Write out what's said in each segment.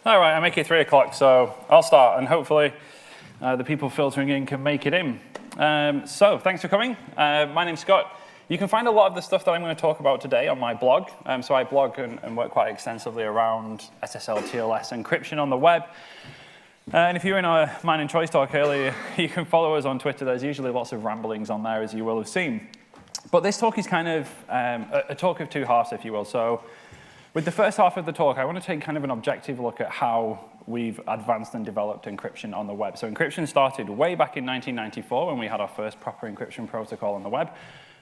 All right, I make it 3 o'clock, so I'll start, and hopefully the people filtering in can make it in. So thanks for coming. My name's Scott. You can find a lot of the stuff that I'm going to talk about today on my blog. So I blog and work quite extensively around SSL TLS encryption on the web. And if you were in our Mine and Choice talk earlier, you can follow us on Twitter. There's usually lots of ramblings on there, as you will have seen. But this talk is kind of a talk of two halves, if you will. So with the first half of the talk, I want to take kind of an objective look at how we've advanced and developed encryption on the web. So encryption started way back in 1994 when we had our first proper encryption protocol on the web,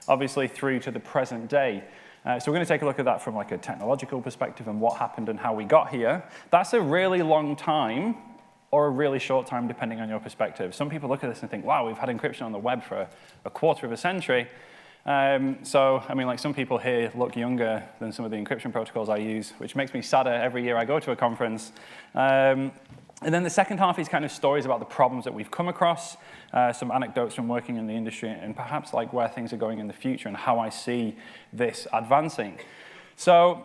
obviously through to the present day. So we're going to take a look at that from like a technological perspective and what happened and how we got here. That's a really long time or a really short time, depending on your perspective. Some people look at this and think, wow, we've had encryption on the web for a quarter of a century. So, I mean, like some people here look younger than some of the encryption protocols I use, which makes me sadder every year I go to a conference. And then the second half is kind of stories about the problems that we've come across, some anecdotes from working in the industry, and perhaps like where things are going in the future and how I see this advancing. So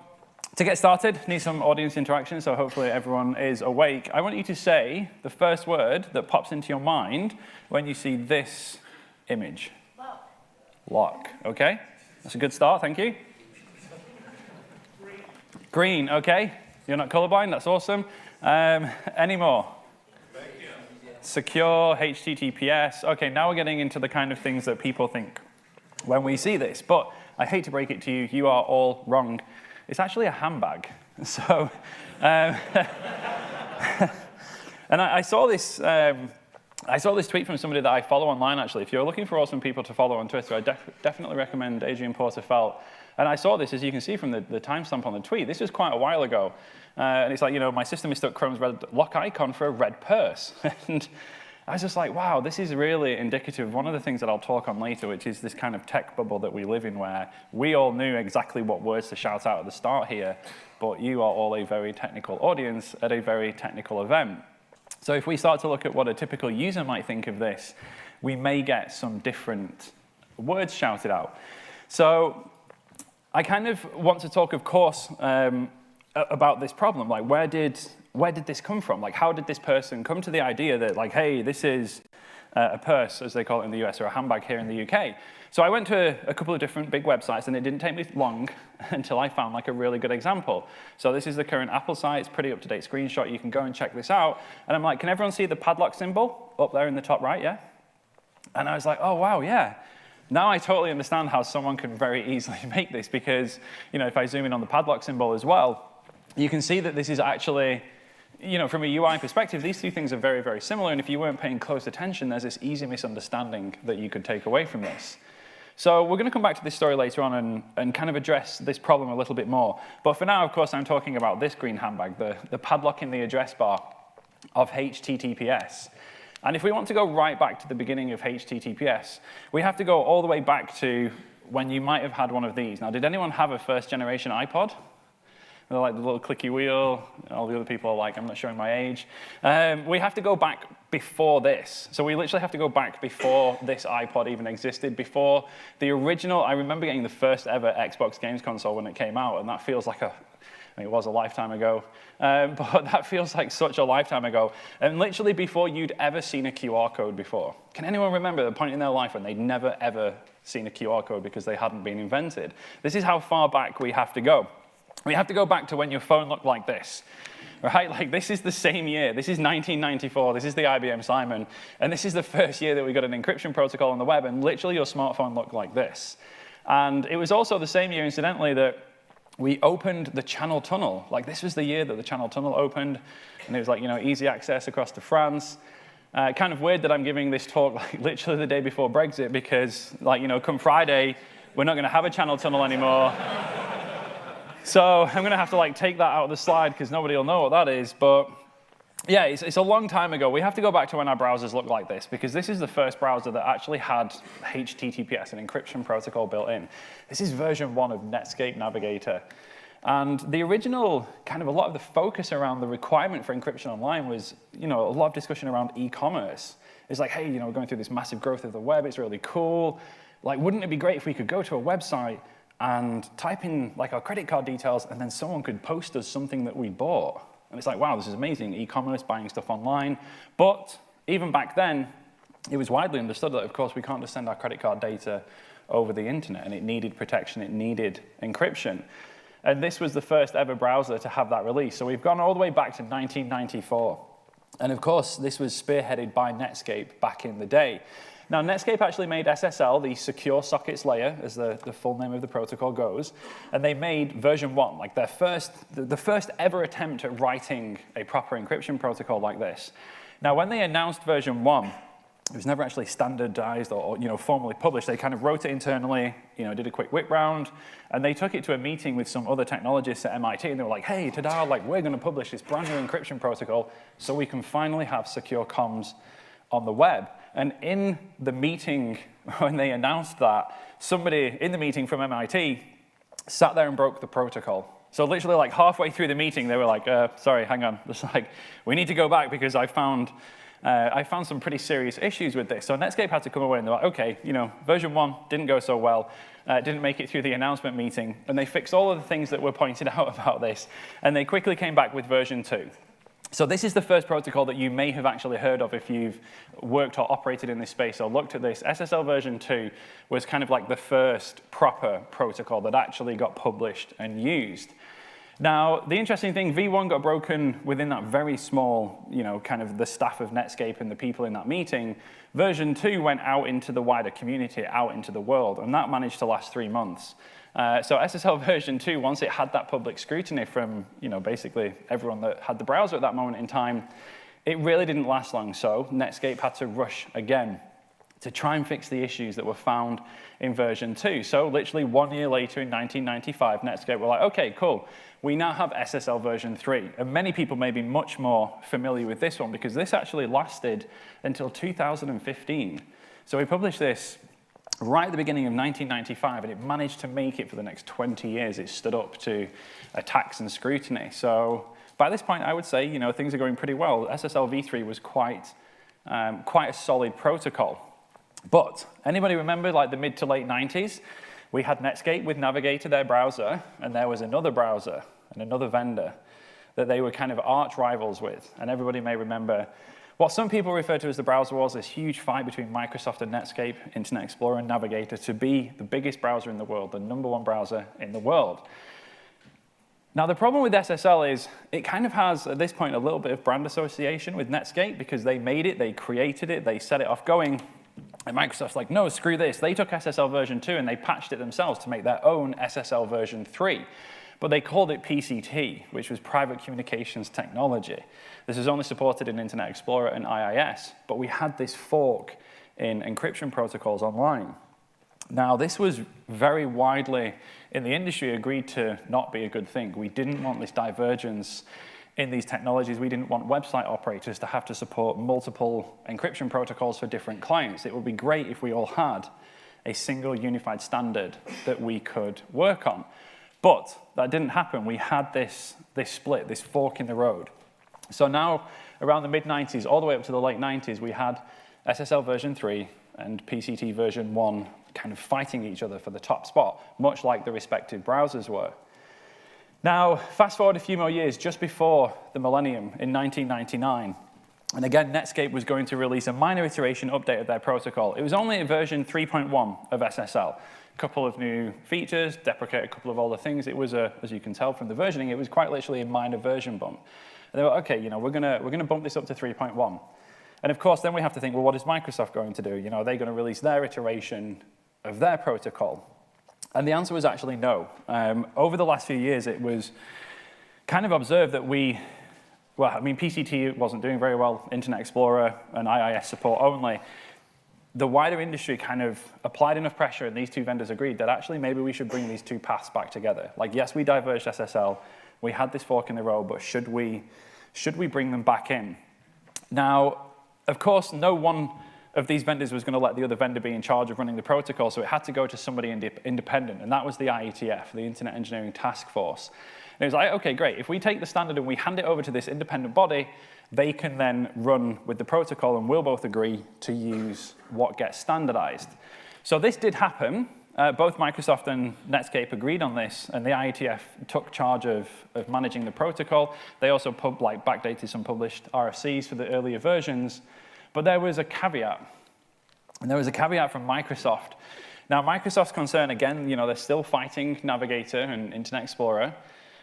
to get started, need some audience interaction, so hopefully everyone is awake. I want you to say the first word that pops into your mind when you see this image. Lock, okay? That's a good start, thank you. Green, okay. You're not colorblind, that's awesome. Any more? Secure, HTTPS. Okay, now we're getting into the kind of things that people think when we see this. But I hate to break it to you, you are all wrong. It's actually a handbag. So, and I saw this. I saw this tweet from somebody that I follow online, actually. If you're looking for awesome people to follow on Twitter, I definitely recommend Adrian Porterfeld. And I saw this, as you can see from the timestamp on the tweet. This was quite a while ago. And it's like, you know, my system mistook Chrome's red lock icon for a red purse. And I was just like, wow, this is really indicative of one of the things that I'll talk on later, which is this kind of tech bubble that we live in, where we all knew exactly what words to shout out at the start here, but you are all a very technical audience at a very technical event. So if we start to look at what a typical user might think of this, we may get some different words shouted out. So I kind of want to talk, of course, about this problem. Like, where did this come from? Like, how did this person come to the idea that, like, hey, this is a purse, as they call it in the US, or a handbag here in the UK? So I went to a couple of different big websites, and it didn't take me long until I found like a really good example. So this is the current Apple site. It's a pretty up-to-date screenshot. You can go and check this out. And I'm like, can everyone see the padlock symbol up there in the top right, yeah? And I was like, oh, wow, yeah. Now I totally understand how someone can very easily make this, because, you know, if I zoom in on the padlock symbol as well, you can see that this is actually, you know, from a UI perspective, these two things are very, very similar. And if you weren't paying close attention, there's this easy misunderstanding that you could take away from this. So we're going to come back to this story later on and kind of address this problem a little bit more. But for now, of course, I'm talking about this green handbag, the padlock in the address bar of HTTPS. And if we want to go right back to the beginning of HTTPS, we have to go all the way back to when you might have had one of these. Now, did anyone have a first-generation iPod? They're like the little clicky wheel. All the other people are like, I'm not showing my age. We have to go back before this. So we literally have to go back before this iPod even existed, before the original. I remember getting the first ever Xbox games console when it came out, and that feels like it was a lifetime ago, but that feels like such a lifetime ago. And literally before you'd ever seen a QR code before. Can anyone remember the point in their life when they'd never, ever seen a QR code because they hadn't been invented? This is how far back we have to go. We have to go back to when your phone looked like this, right? Like, this is the same year. This is 1994. This is the IBM Simon. And this is the first year that we got an encryption protocol on the web, and literally your smartphone looked like this. And it was also the same year, incidentally, that we opened the Channel Tunnel. Like, this was the year that the Channel Tunnel opened, and it was like, you know, easy access across to France. Kind of weird that I'm giving this talk like literally the day before Brexit, because, like, you know, come Friday, we're not going to have a Channel Tunnel anymore. So I'm going to have to like take that out of the slide because nobody will know what that is. But yeah, it's a long time ago. We have to go back to when our browsers looked like this, because this is the first browser that actually had HTTPS, an encryption protocol built in. This is version 1 of Netscape Navigator. And the original, kind of a lot of the focus around the requirement for encryption online was, you know, a lot of discussion around e-commerce. It's like, hey, you know, we're going through this massive growth of the web. It's really cool. Like, wouldn't it be great if we could go to a website and type in like our credit card details, and then someone could post us something that we bought? And it's like, wow, this is amazing, e-commerce, buying stuff online. But even back then, it was widely understood that, of course, we can't just send our credit card data over the internet, and it needed protection, it needed encryption. And this was the first ever browser to have that release. So we've gone all the way back to 1994. And of course, this was spearheaded by Netscape back in the day. Now, Netscape actually made SSL, the secure sockets layer, as the full name of the protocol goes, and they made version 1, like the first ever attempt at writing a proper encryption protocol like this. Now, when they announced version 1, it was never actually standardized or formally published. They kind of wrote it internally, did a quick whip round, and they took it to a meeting with some other technologists at MIT, and they were like, hey, ta-da, like, we're going to publish this brand new encryption protocol so we can finally have secure comms on the web. And in the meeting, when they announced that, somebody in the meeting from MIT sat there and broke the protocol. So literally, like, halfway through the meeting, they were like, sorry, hang on. It's like, we need to go back because I found some pretty serious issues with this. So Netscape had to come away and they're like, okay, version 1 didn't go so well, didn't make it through the announcement meeting, and they fixed all of the things that were pointed out about this, and they quickly came back with version 2. So this is the first protocol that you may have actually heard of if you've worked or operated in this space or looked at this. SSL version 2 was kind of like the first proper protocol that actually got published and used. Now, the interesting thing, V1 got broken within that very small, kind of the staff of Netscape and the people in that meeting. Version 2 went out into the wider community, out into the world, and that managed to last 3 months. So SSL version 2, once it had that public scrutiny from, basically everyone that had the browser at that moment in time, it really didn't last long. So Netscape had to rush again to try and fix the issues that were found in version 2. So literally 1 year later in 1995, Netscape were like, okay, cool. We now have SSL version 3. And many people may be much more familiar with this one because this actually lasted until 2015. So we published this right at the beginning of 1995, and it managed to make it for the next 20 years. It stood up to attacks and scrutiny. So by this point, I would say, things are going pretty well. SSL v3 was quite a solid protocol. But anybody remember like the mid to late 90s? We had Netscape with Navigator, their browser, and there was another browser and another vendor that they were kind of arch rivals with. And everybody may remember what some people refer to as the browser wars, this huge fight between Microsoft and Netscape, Internet Explorer and Navigator, to be the biggest browser in the world, the #1 browser in the world. Now, the problem with SSL is it kind of has, at this point, a little bit of brand association with Netscape because they made it, they created it, they set it off going. And Microsoft's like, no, screw this. They took SSL version 2 and they patched it themselves to make their own SSL version 3. But they called it PCT, which was Private Communications Technology. This is only supported in Internet Explorer and IIS, but we had this fork in encryption protocols online. Now, this was very widely in the industry agreed to not be a good thing. We didn't want this divergence in these technologies. We didn't want website operators to have to support multiple encryption protocols for different clients. It would be great if we all had a single unified standard that we could work on. But that didn't happen. We had this split, this fork in the road. So now, around the mid-90s, all the way up to the late 90s, we had SSL version 3 and PCT version 1 kind of fighting each other for the top spot, much like the respective browsers were. Now, fast forward a few more years, just before the millennium in 1999, and again, Netscape was going to release a minor iteration update of their protocol. It was only a version 3.1 of SSL. A couple of new features, deprecate a couple of older things. It was, as you can tell from the versioning, it was quite literally a minor version bump. And they were, okay, we're gonna bump this up to 3.1. And of course, then we have to think, well, what is Microsoft going to do? Are they going to release their iteration of their protocol? And the answer was actually no. Over the last few years, it was kind of observed that PCT wasn't doing very well, Internet Explorer and IIS support only. The wider industry kind of applied enough pressure, and these two vendors agreed that actually maybe we should bring these two paths back together. Like, yes, we diverged SSL, we had this fork in the road, but should we bring them back in? Now, of course, no one of these vendors was going to let the other vendor be in charge of running the protocol, so it had to go to somebody independent, and that was the IETF, the Internet Engineering Task Force. And it was like, okay, great, if we take the standard and we hand it over to this independent body, they can then run with the protocol, and we'll both agree to use what gets standardized. So this did happen, both Microsoft and Netscape agreed on this, and the IETF took charge of managing the protocol. They also backdated some published RFCs for the earlier versions. But there was a caveat, and there was a caveat from Microsoft. Now, Microsoft's concern, again, they're still fighting Navigator and Internet Explorer.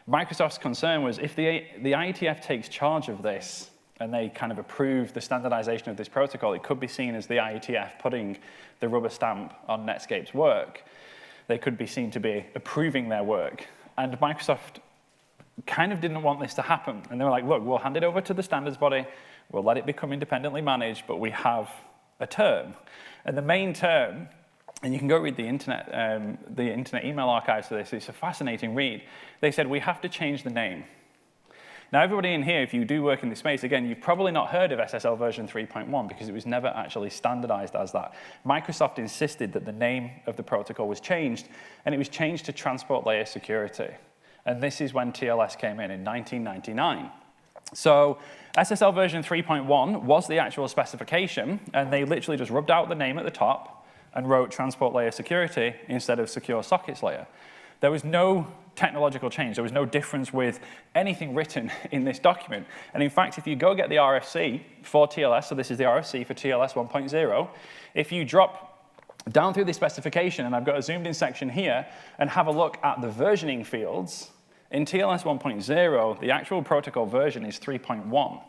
Microsoft's concern was if the IETF takes charge of this, and they kind of approve the standardization of this protocol, it could be seen as the IETF putting the rubber stamp on Netscape's work. They could be seen to be approving their work. And Microsoft kind of didn't want this to happen. And they were like, look, we'll hand it over to the standards body, we'll let it become independently managed, but we have a term. And the main term, and you can go read the internet email archives for this, it's a fascinating read. They said, we have to change the name. Now, everybody in here, if you do work in this space, again, you've probably not heard of SSL version 3.1 because it was never actually standardized as that. Microsoft insisted that the name of the protocol was changed, and it was changed to Transport Layer Security. And this is when TLS came in 1999. So SSL version 3.1 was the actual specification, and they literally just rubbed out the name at the top and wrote Transport Layer Security instead of Secure Sockets Layer. There was no technological change. There was no difference with anything written in this document. And in fact, if you go get the RFC for TLS, so this is the RFC for TLS 1.0, if you drop down through the specification, and I've got a zoomed in section here, and have a look at the versioning fields, in TLS 1.0, the actual protocol version is 3.1,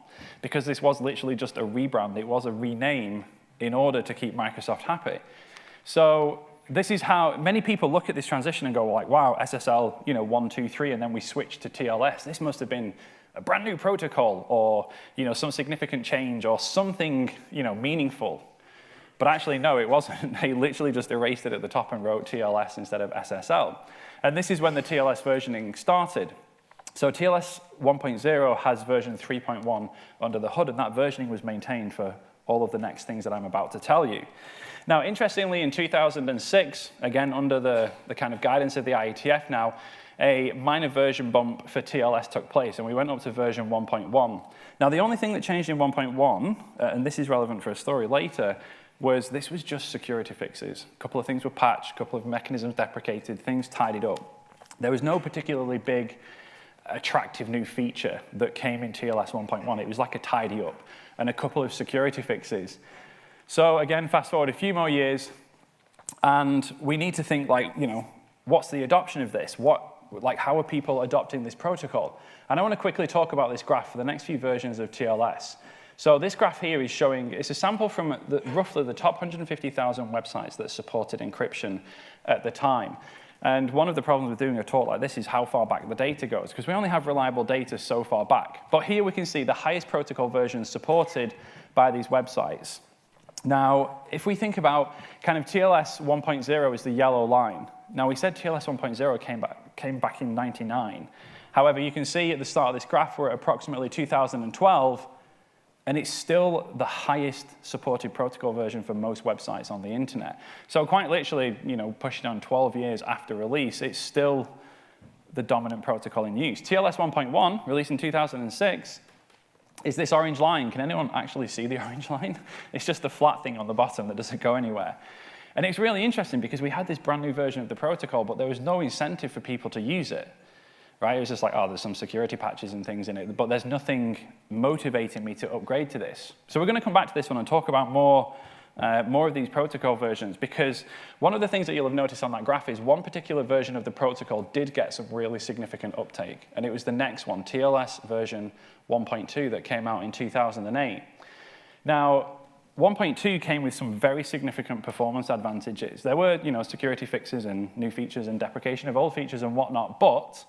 because this was literally just a rebrand. It was a rename in order to keep Microsoft happy. So this is how many people look at this transition and go like, wow, SSL 1, 2, 3, and then we switch to TLS. This must have been a brand new protocol or some significant change or something meaningful. But actually, no, it wasn't. They literally just erased it at the top and wrote TLS instead of SSL. And this is when the TLS versioning started. So TLS 1.0 has version 3.1 under the hood, and that versioning was maintained for all of the next things that I'm about to tell you. Now, interestingly, in 2006, again, under the kind of guidance of the IETF now, a minor version bump for TLS took place, and we went up to version 1.1. Now, the only thing that changed in 1.1, and this is relevant for a story later, was this was just security fixes. A couple of things were patched, a couple of mechanisms deprecated, things tidied up. There was no particularly big, attractive new feature that came in TLS 1.1. It was like a tidy up and a couple of security fixes. So again, fast forward a few more years, and we need to think what's the adoption of this? How are people adopting this protocol? And I want to quickly talk about this graph for the next few versions of TLS. So this graph here is showing, it's a sample from roughly the top 150,000 websites that supported encryption at the time. And one of the problems with doing a talk like this is how far back the data goes, because we only have reliable data so far back. But here we can see the highest protocol versions supported by these websites. Now, if we think about kind of TLS 1.0 is the yellow line. Now, we said TLS 1.0 came back in 99. However, you can see at the start of this graph, we're at approximately 2012, and it's still the highest supported protocol version for most websites on the internet. So quite literally, pushing on 12 years after release, it's still the dominant protocol in use. TLS 1.1, released in 2006, is this orange line. Can anyone actually see the orange line? It's just the flat thing on the bottom that doesn't go anywhere. And it's really interesting because we had this brand new version of the protocol, but there was no incentive for people to use it. Right? It was just like, oh, there's some security patches and things in it, but there's nothing motivating me to upgrade to this. So we're going to come back to this one and talk about more of these protocol versions, because one of the things that you'll have noticed on that graph is one particular version of the protocol did get some really significant uptake, and it was the next one, TLS version 1.2, that came out in 2008. Now, 1.2 came with some very significant performance advantages. There were, security fixes and new features and deprecation of old features and whatnot, but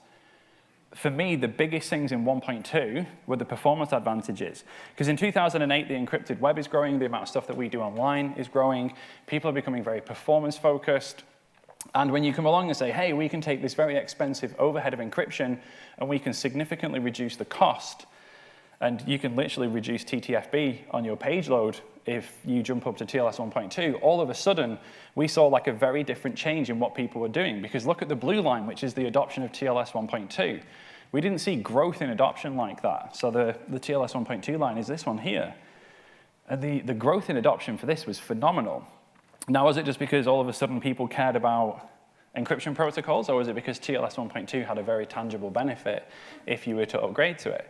for me, the biggest things in 1.2 were the performance advantages. Because in 2008, the encrypted web is growing, the amount of stuff that we do online is growing, people are becoming very performance-focused. And when you come along and say, hey, we can take this very expensive overhead of encryption and we can significantly reduce the cost, and you can literally reduce TTFB on your page load if you jump up to TLS 1.2, all of a sudden, we saw like a very different change in what people were doing. Because look at the blue line, which is the adoption of TLS 1.2. We didn't see growth in adoption like that. So the TLS 1.2 line is this one here. And the growth in adoption for this was phenomenal. Now, was it just because all of a sudden people cared about encryption protocols, or was it because TLS 1.2 had a very tangible benefit if you were to upgrade to it?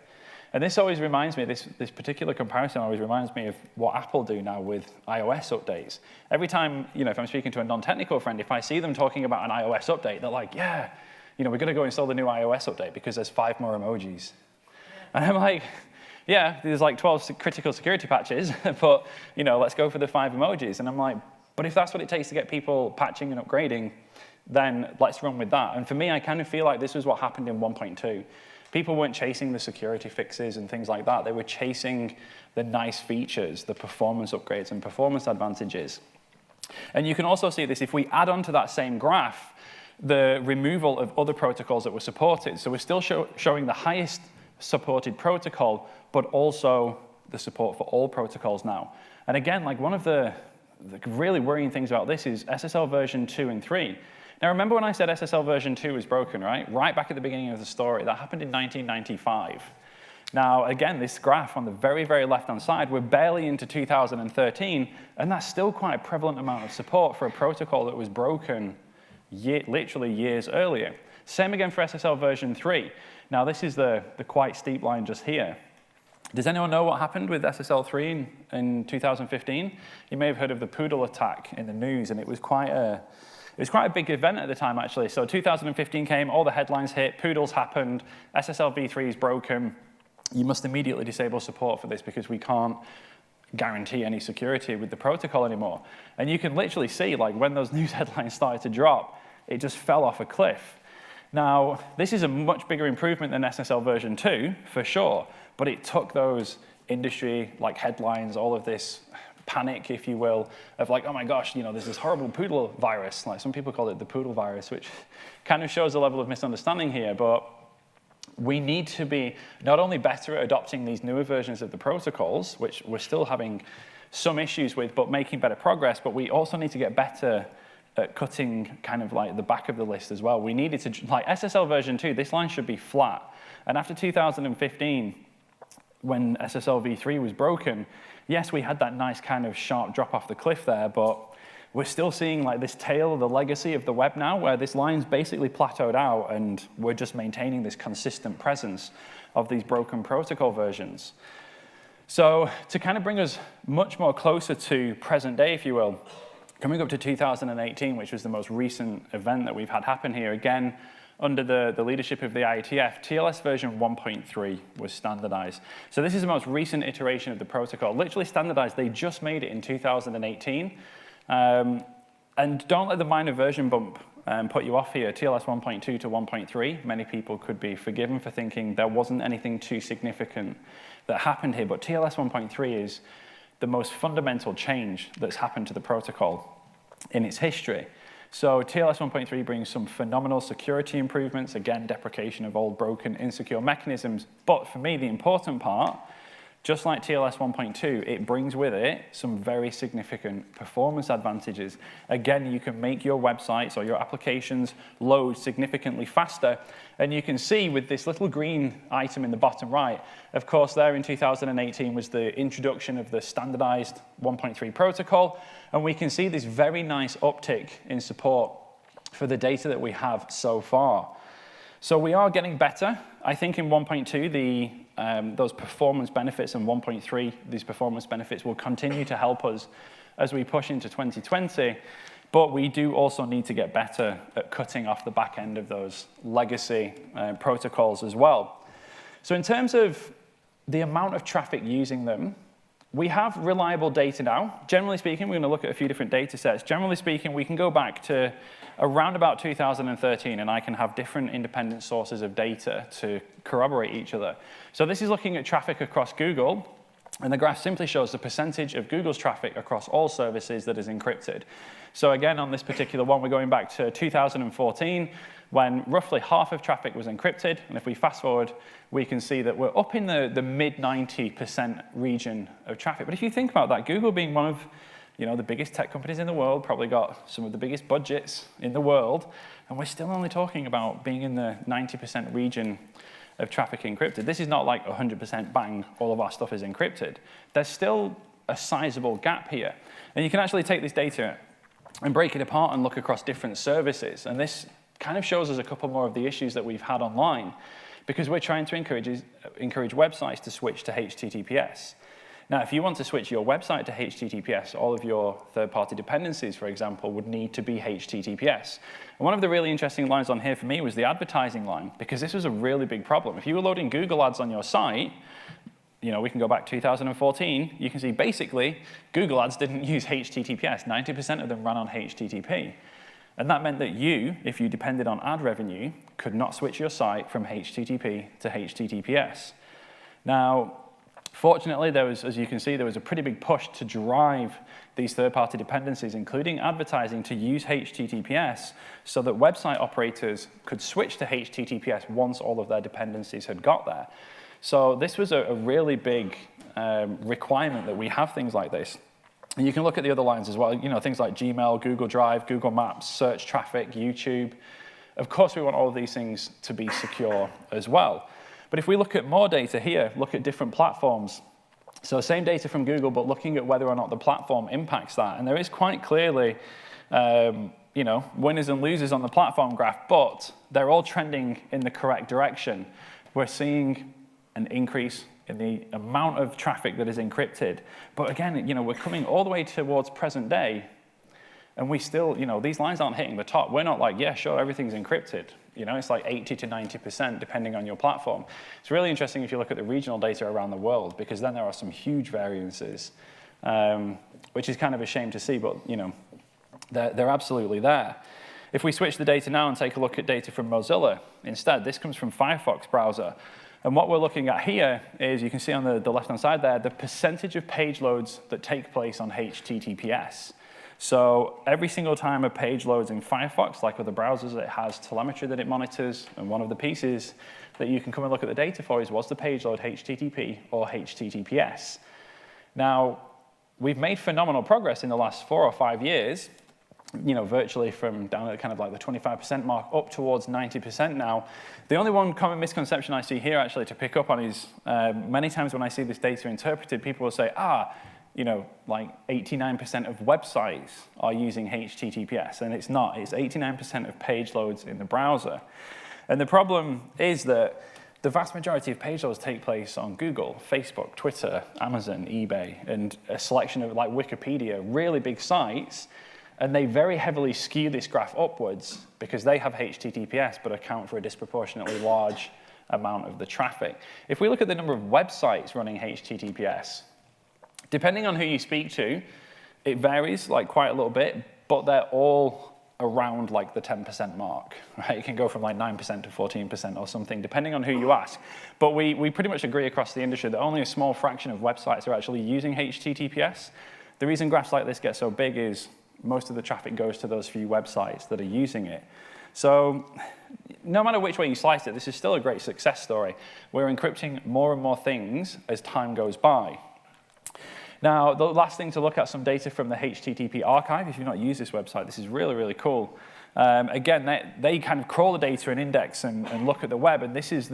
And this always reminds me, this particular comparison always reminds me of what Apple do now with iOS updates. Every time, if I'm speaking to a non-technical friend, if I see them talking about an iOS update, they're like, yeah, we're going to go install the new iOS update because there's 5 more emojis. And I'm like, yeah, there's like 12 critical security patches, but let's go for the 5 emojis. And I'm like, but if that's what it takes to get people patching and upgrading, then let's run with that. And for me, I kind of feel like this was what happened in 1.2. People weren't chasing the security fixes and things like that. They were chasing the nice features, the performance upgrades and performance advantages. And you can also see this if we add on to that same graph, the removal of other protocols that were supported. So we're still showing the highest supported protocol, but also the support for all protocols now. And again, like one of the really worrying things about this is SSL version 2 and 3. Now, remember when I said SSL version 2 was broken, right? Right back at the beginning of the story. That happened in 1995. Now, again, this graph on the very, very left-hand side, we're barely into 2013, and that's still quite a prevalent amount of support for a protocol that was broken literally years earlier. Same again for SSL version 3. Now, this is the quite steep line just here. Does anyone know what happened with SSL 3 in 2015? You may have heard of the Poodle attack in the news, and it was quite a big event at the time, actually. So 2015 came, all the headlines hit, Poodles happened, SSL v3 is broken. You must immediately disable support for this because we can't guarantee any security with the protocol anymore. And you can literally see, like, when those news headlines started to drop, it just fell off a cliff. Now, this is a much bigger improvement than SSL version 2, for sure, but it took those industry, like, headlines, all of this panic, if you will, of like, oh my gosh, there's this horrible Poodle virus. Like some people call it the Poodle virus, which kind of shows a level of misunderstanding here, but we need to be not only better at adopting these newer versions of the protocols, which we're still having some issues with, but making better progress, but we also need to get better at cutting kind of like the back of the list as well. We needed to, like SSL version 2, this line should be flat. And after 2015, when SSL v3 was broken, yes, we had that nice kind of sharp drop off the cliff there, but we're still seeing like this tail of the legacy of the web now, where this line's basically plateaued out, and we're just maintaining this consistent presence of these broken protocol versions. So to kind of bring us much more closer to present day, if you will, coming up to 2018, which was the most recent event that we've had happen here, again, under the leadership of the IETF, TLS version 1.3 was standardized. So this is the most recent iteration of the protocol. Literally standardized, they just made it in 2018. And don't let the minor version bump put you off here. TLS 1.2 to 1.3, many people could be forgiven for thinking there wasn't anything too significant that happened here, but TLS 1.3 is the most fundamental change that's happened to the protocol in its history. So TLS 1.3 brings some phenomenal security improvements, again, deprecation of old, broken, insecure mechanisms. But for me, the important part, just like TLS 1.2, it brings with it some very significant performance advantages. Again, you can make your websites or your applications load significantly faster. And you can see with this little green item in the bottom right, of course, there in 2018 was the introduction of the standardized 1.3 protocol. And we can see this very nice uptick in support for the data that we have so far. So we are getting better. I think in 1.2, those performance benefits, and 1.3, these performance benefits will continue to help us as we push into 2020. But we do also need to get better at cutting off the back end of those legacy protocols as well. So in terms of the amount of traffic using them, we have reliable data now. Generally speaking, we're going to look at a few different data sets. Generally speaking, we can go back to around about 2013, and I can have different independent sources of data to corroborate each other. So this is looking at traffic across Google, and the graph simply shows the percentage of Google's traffic across all services that is encrypted. So again, on this particular one, we're going back to 2014, when roughly half of traffic was encrypted. And if we fast forward, we can see that we're up in the mid 90% region of traffic. But if you think about that, Google being one of the biggest tech companies in the world, probably got some of the biggest budgets in the world, and we're still only talking about being in the 90% region of traffic encrypted. This is not like 100% bang, all of our stuff is encrypted. There's still a sizable gap here. And you can actually take this data and break it apart and look across different services. And this kind of shows us a couple more of the issues that we've had online, because we're trying to encourage websites to switch to HTTPS. Now, if you want to switch your website to HTTPS, all of your third-party dependencies, for example, would need to be HTTPS. And one of the really interesting lines on here for me was the advertising line, because this was a really big problem. If you were loading Google ads on your site, we can go back to 2014, you can see basically Google ads didn't use HTTPS. 90% of them ran on HTTP. And that meant that you, if you depended on ad revenue, could not switch your site from HTTP to HTTPS. Now, fortunately, as you can see, there was a pretty big push to drive these third-party dependencies, including advertising, to use HTTPS so that website operators could switch to HTTPS once all of their dependencies had got there. So this was a really big requirement that we have things like this. And you can look at the other lines as well, things like Gmail, Google Drive, Google Maps, search traffic, YouTube. Of course, we want all of these things to be secure as well. But if we look at more data here, look at different platforms. So same data from Google, but looking at whether or not the platform impacts that. And there is quite clearly, winners and losers on the platform graph, but they're all trending in the correct direction. We're seeing an increase in the amount of traffic that is encrypted. But again, we're coming all the way towards present day, and we still, these lines aren't hitting the top. We're not like, yeah, sure, everything's encrypted. It's like 80 to 90% depending on your platform. It's really interesting if you look at the regional data around the world, because then there are some huge variances, which is kind of a shame to see, but they're absolutely there. If we switch the data now and take a look at data from Mozilla instead, this comes from Firefox browser. And what we're looking at here is, you can see on the left-hand side there, the percentage of page loads that take place on HTTPS. So every single time a page loads in Firefox, like other browsers, it has telemetry that it monitors. And one of the pieces that you can come and look at the data for is, was the page load HTTP or HTTPS? Now, we've made phenomenal progress in the last 4 or 5 years, virtually from down at kind of like the 25% mark up towards 90% now. The only one common misconception I see here actually to pick up on is many times when I see this data interpreted, people will say, like 89% of websites are using HTTPS, and it's not. It's 89% of page loads in the browser. And the problem is that the vast majority of page loads take place on Google, Facebook, Twitter, Amazon, eBay, and a selection of like Wikipedia, really big sites. And they very heavily skew this graph upwards because they have HTTPS but account for a disproportionately large amount of the traffic. If we look at the number of websites running HTTPS, depending on who you speak to, it varies like quite a little bit, but they're all around like the 10% mark, right? It can go from like 9% to 14% or something, depending on who you ask. But we pretty much agree across the industry that only a small fraction of websites are actually using HTTPS. The reason graphs like this get so big is most of the traffic goes to those few websites that are using it. So no matter which way you slice it, this is still a great success story. We're encrypting more and more things as time goes by. Now, the last thing to look at, some data from the HTTP archive. If you've not used this website, this is really, really cool. Again, they kind of crawl the data and index and look at the web, and this is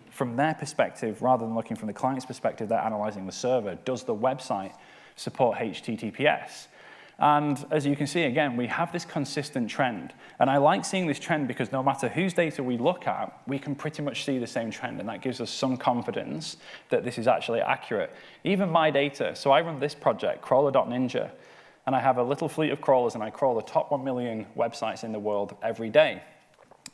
from their perspective, rather than looking from the client's perspective, they're analyzing the server. Does the website support HTTPS? And as you can see, again, we have this consistent trend. And I like seeing this trend because no matter whose data we look at, we can pretty much see the same trend. And that gives us some confidence that this is actually accurate. Even my data, so I run this project, crawler.ninja, and I have a little fleet of crawlers, and I crawl the top 1 million websites in the world every day.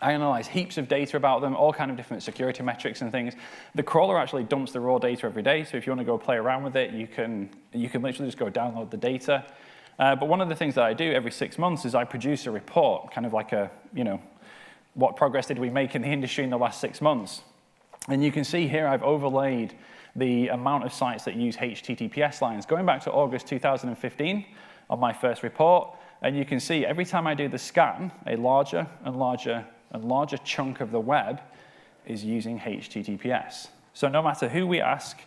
I analyze heaps of data about them, all kind of different security metrics and things. The crawler actually dumps the raw data every day, so if you want to go play around with it, you can literally just go download the data. But one of the things that I do every 6 months is I produce a report, kind of like what progress did we make in the industry in the last 6 months. And you can see here I've overlaid the amount of sites that use HTTPS lines, going back to August 2015 on my first report. And you can see every time I do the scan, a larger and larger and larger chunk of the web is using HTTPS. So no matter who we ask,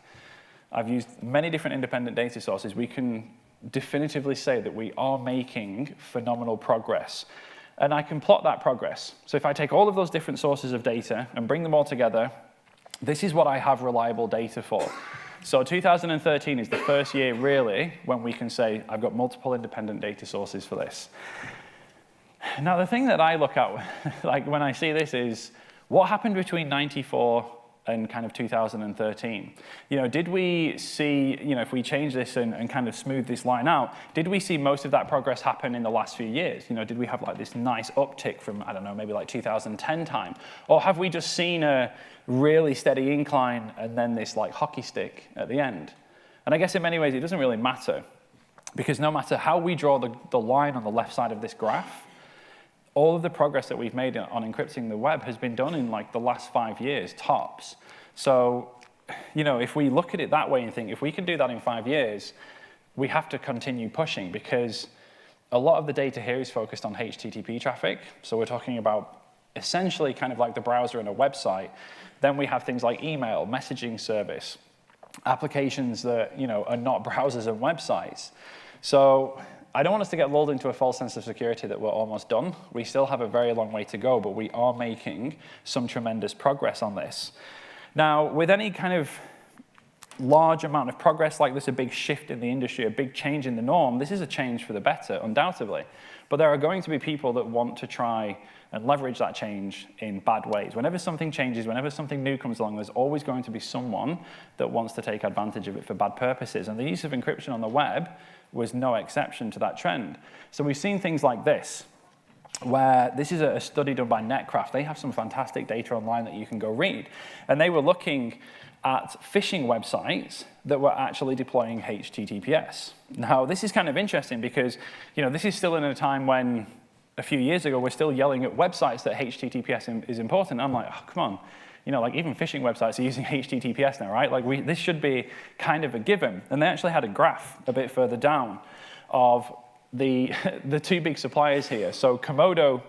I've used many different independent data sources, we can definitively say that we are making phenomenal progress. And I can plot that progress. So if I take all of those different sources of data and bring them all together, this is what I have reliable data for. So 2013 is the first year, really, when we can say, I've got multiple independent data sources for this. Now, the thing that I look at, like when I see this, is what happened between 94 and kind of 2013? Did we see, if we change this and kind of smooth this line out, did we see most of that progress happen in the last few years? Did we have like this nice uptick from, I don't know, maybe like 2010 time? Or have we just seen a really steady incline and then this like hockey stick at the end? And I guess in many ways it doesn't really matter, because no matter how we draw the line on the left side of this graph, all of the progress that we've made on encrypting the web has been done in like the last 5 years, tops. So, if we look at it that way and think, if we can do that in 5 years, we have to continue pushing, because a lot of the data here is focused on HTTP traffic. So we're talking about essentially kind of like the browser and a website. Then we have things like email, messaging service, applications that, are not browsers and websites. So I don't want us to get lulled into a false sense of security that we're almost done. We still have a very long way to go, but we are making some tremendous progress on this. Now, with any kind of large amount of progress like this, a big shift in the industry, a big change in the norm, this is a change for the better, undoubtedly. But there are going to be people that want to try and leverage that change in bad ways. Whenever something changes, whenever something new comes along, there's always going to be someone that wants to take advantage of it for bad purposes. And the use of encryption on the web was no exception to that trend. So we've seen things like this, where this is a study done by Netcraft. They have some fantastic data online that you can go read. And they were looking at phishing websites that were actually deploying HTTPS. Now, this is kind of interesting because, this is still in a time when a few years ago, we're still yelling at websites that HTTPS is important. I'm like, oh, come on. Like even phishing websites are using HTTPS now, right? Like this should be kind of a given. And they actually had a graph a bit further down of the two big suppliers here. So Komodo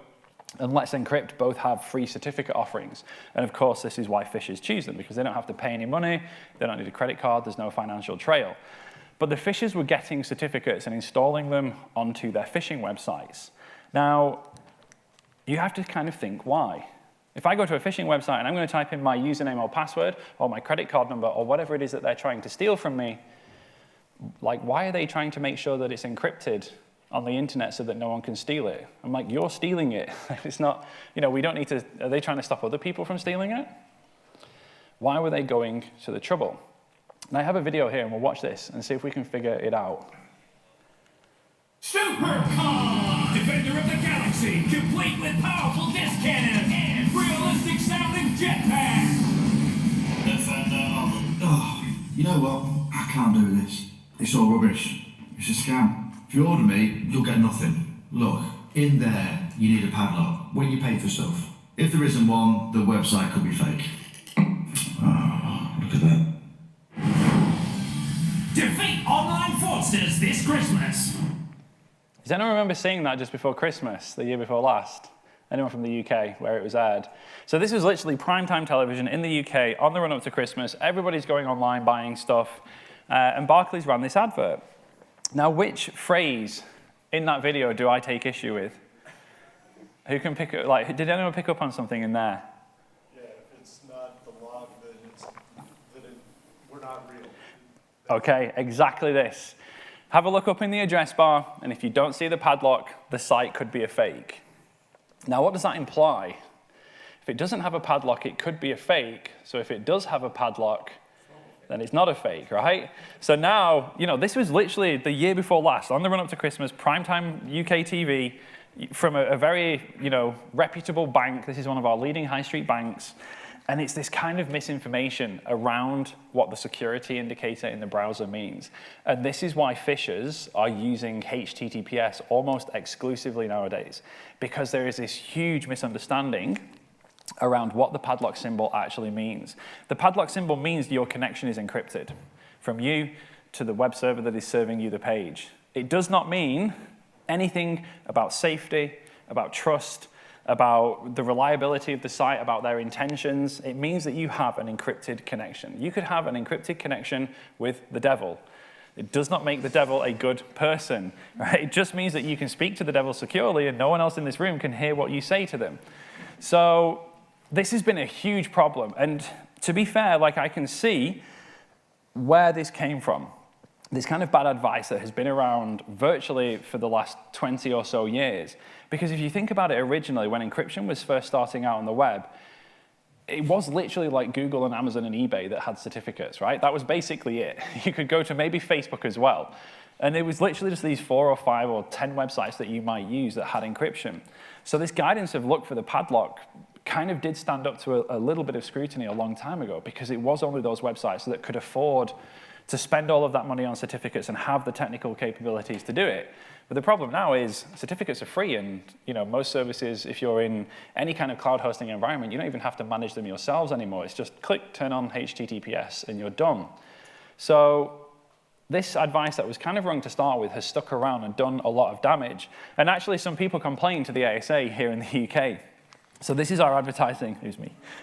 and Let's Encrypt both have free certificate offerings. And of course, this is why phishers choose them, because they don't have to pay any money, they don't need a credit card, there's no financial trail. But the phishers were getting certificates and installing them onto their phishing websites. Now, you have to kind of think why. If I go to a phishing website and I'm going to type in my username or password or my credit card number or whatever it is that they're trying to steal from me, like, why are they trying to make sure that it's encrypted on the internet so that no one can steal it? I'm like, you're stealing it. It's not, we don't need to, are they trying to stop other people from stealing it? Why were they going to the trouble? And I have a video here and we'll watch this and see if we can figure it out. Supercar! Defender of the galaxy, complete with powerful disc cannon and realistic sounding jetpack! Defender of... Oh, you know what? I can't do this. It's all rubbish. It's a scam. If you order me, you'll get nothing. Look, in there, you need a padlock when you pay for stuff. If there isn't one, the website could be fake. Oh, look at that. Defeat online fraudsters this Christmas! Does anyone remember seeing that just before Christmas, the year before last? Anyone from the UK, where it was aired? So this was literally primetime television in the UK on the run-up to Christmas. Everybody's going online buying stuff, and Barclays ran this advert. Now, which phrase in that video do I take issue with? Who can pick up, like, did anyone pick up on something in there? Yeah, if it's not the log, we're not real. Okay, exactly this. Have a look up in the address bar, and if you don't see the padlock, the site could be a fake. Now, what does that imply? If it doesn't have a padlock, it could be a fake. So if it does have a padlock, then it's not a fake, right? So now, this was literally the year before last, on the run-up to Christmas, primetime UK TV, from a very, reputable bank. This is one of our leading high street banks. And it's this kind of misinformation around what the security indicator in the browser means. And this is why phishers are using HTTPS almost exclusively nowadays, because there is this huge misunderstanding around what the padlock symbol actually means. The padlock symbol means your connection is encrypted from you to the web server that is serving you the page. It does not mean anything about safety, about trust, about the reliability of the site, about their intentions. It means that you have an encrypted connection. You could have an encrypted connection with the devil. It does not make the devil a good person, right? It just means that you can speak to the devil securely and no one else in this room can hear what you say to them. So this has been a huge problem. And to be fair, like, I can see where this came from. This kind of bad advice that has been around virtually for the last 20 or so years. Because if you think about it originally, when encryption was first starting out on the web, it was literally like Google and Amazon and eBay that had certificates, right? That was basically it. You could go to maybe Facebook as well. And it was literally just these 4 or 5 or 10 websites that you might use that had encryption. So this guidance of look for the padlock kind of did stand up to a little bit of scrutiny a long time ago, because it was only those websites that could afford to spend all of that money on certificates and have the technical capabilities to do it. But the problem now is certificates are free, and most services, if you're in any kind of cloud hosting environment, you don't even have to manage them yourselves anymore. It's just click, turn on HTTPS, and you're done. So this advice that was kind of wrong to start with has stuck around and done a lot of damage. And actually, some people complained to the ASA here in the UK. So this is our advertising,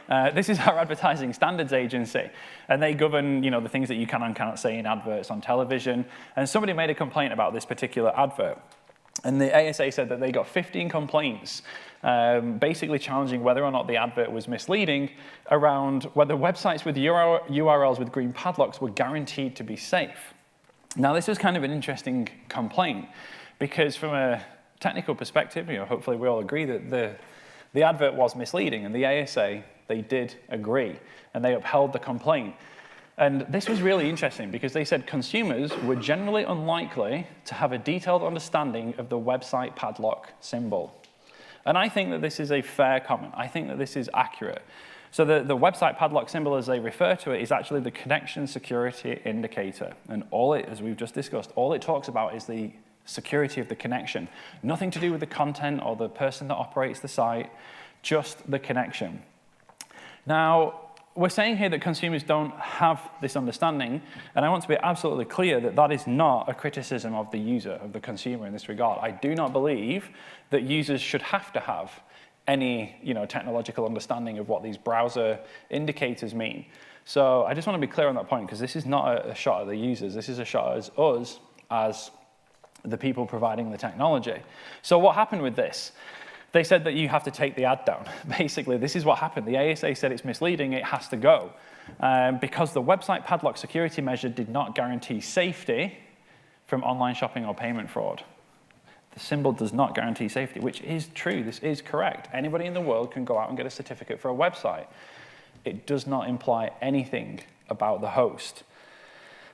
this is our advertising standards agency, and they govern, the things that you can and cannot say in adverts on television. And somebody made a complaint about this particular advert, and the ASA said that they got 15 complaints, basically challenging whether or not the advert was misleading around whether websites with URLs with green padlocks were guaranteed to be safe. Now, this was kind of an interesting complaint, because from a technical perspective, hopefully we all agree that the advert was misleading, and the ASA, they did agree, and they upheld the complaint. And this was really interesting, because they said consumers were generally unlikely to have a detailed understanding of the website padlock symbol. And I think that this is a fair comment. I think that this is accurate. So the website padlock symbol, as they refer to it, is actually the connection security indicator. And as we've just discussed, all it talks about is the security of the connection. Nothing to do with the content or the person that operates the site, just the connection. Now, we're saying here that consumers don't have this understanding, and I want to be absolutely clear that that is not a criticism of the user, of the consumer in this regard. I do not believe that users should have to have any technological understanding of what these browser indicators mean. So I just want to be clear on that point, because this is not a shot at the users. This is a shot at us as the people providing the technology. So what happened with this? They said that you have to take the ad down. Basically, this is what happened. The ASA said it's misleading, it has to go. Because the website padlock security measure did not guarantee safety from online shopping or payment fraud. The symbol does not guarantee safety, which is true. This is correct. Anybody in the world can go out and get a certificate for a website. It does not imply anything about the host.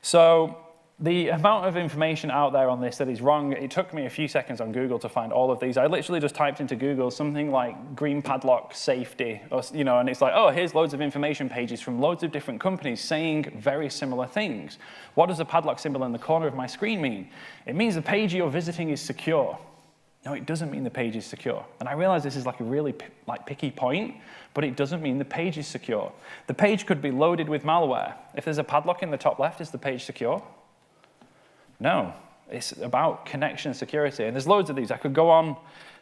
So the amount of information out there on this that is wrong, it took me a few seconds on Google to find all of these. I literally just typed into Google something like green padlock safety, or, and it's like, oh, here's loads of information pages from loads of different companies saying very similar things. What does the padlock symbol in the corner of my screen mean? It means the page you're visiting is secure. No, it doesn't mean the page is secure. And I realize this is like a really picky point, but it doesn't mean the page is secure. The page could be loaded with malware. If there's a padlock in the top left, is the page secure? No, it's about connection security. And there's loads of these. I could go on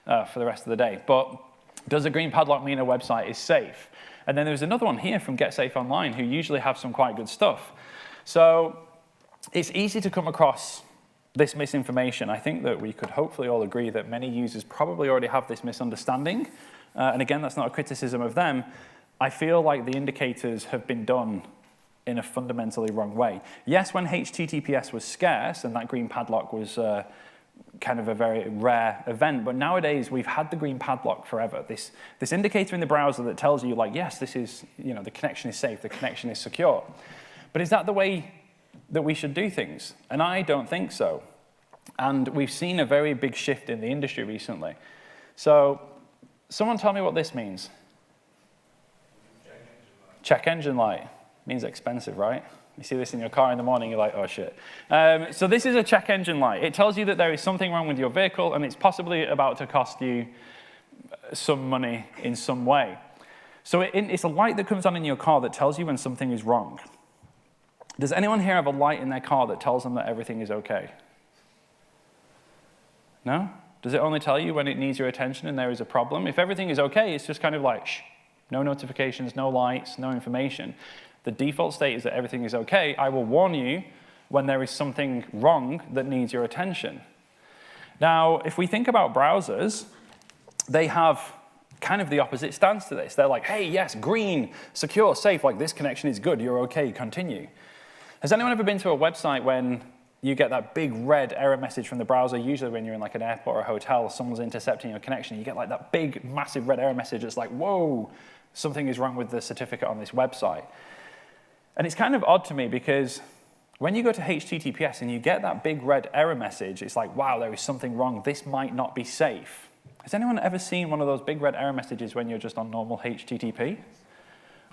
for the rest of the day. But does a green padlock mean a website is safe? And then there's another one here from GetSafeOnline, who usually have some quite good stuff. So it's easy to come across this misinformation. I think that we could hopefully all agree that many users probably already have this misunderstanding. And again, that's not a criticism of them. I feel like the indicators have been done in a fundamentally wrong way. Yes, when HTTPS was scarce and that green padlock was kind of a very rare event, but nowadays we've had the green padlock forever. This indicator in the browser that tells you, like, yes, this is, the connection is safe, the connection is secure. But is that the way that we should do things? And I don't think so. And we've seen a very big shift in the industry recently. So someone tell me what this means. Check engine light. Means expensive, right? You see this in your car in the morning, you're like, oh shit. So this is a check engine light. It tells you that there is something wrong with your vehicle, and it's possibly about to cost you some money in some way. So it's a light that comes on in your car that tells you when something is wrong. Does anyone here have a light in their car that tells them that everything is okay? No? Does it only tell you when it needs your attention and there is a problem? If everything is okay, it's just kind of like, shh, no notifications, no lights, no information. The default state is that everything is okay. I will warn you when there is something wrong that needs your attention. Now, if we think about browsers, they have kind of the opposite stance to this. They're like, hey, yes, green, secure, safe, like this connection is good, you're okay, continue. Has anyone ever been to a website when you get that big red error message from the browser, usually when you're in like an airport or a hotel, someone's intercepting your connection, you get like that big, massive red error message that's like, whoa, something is wrong with the certificate on this website. And it's kind of odd to me because when you go to HTTPS and you get that big red error message, it's like, wow, there is something wrong. This might not be safe. Has anyone ever seen one of those big red error messages when you're just on normal HTTP?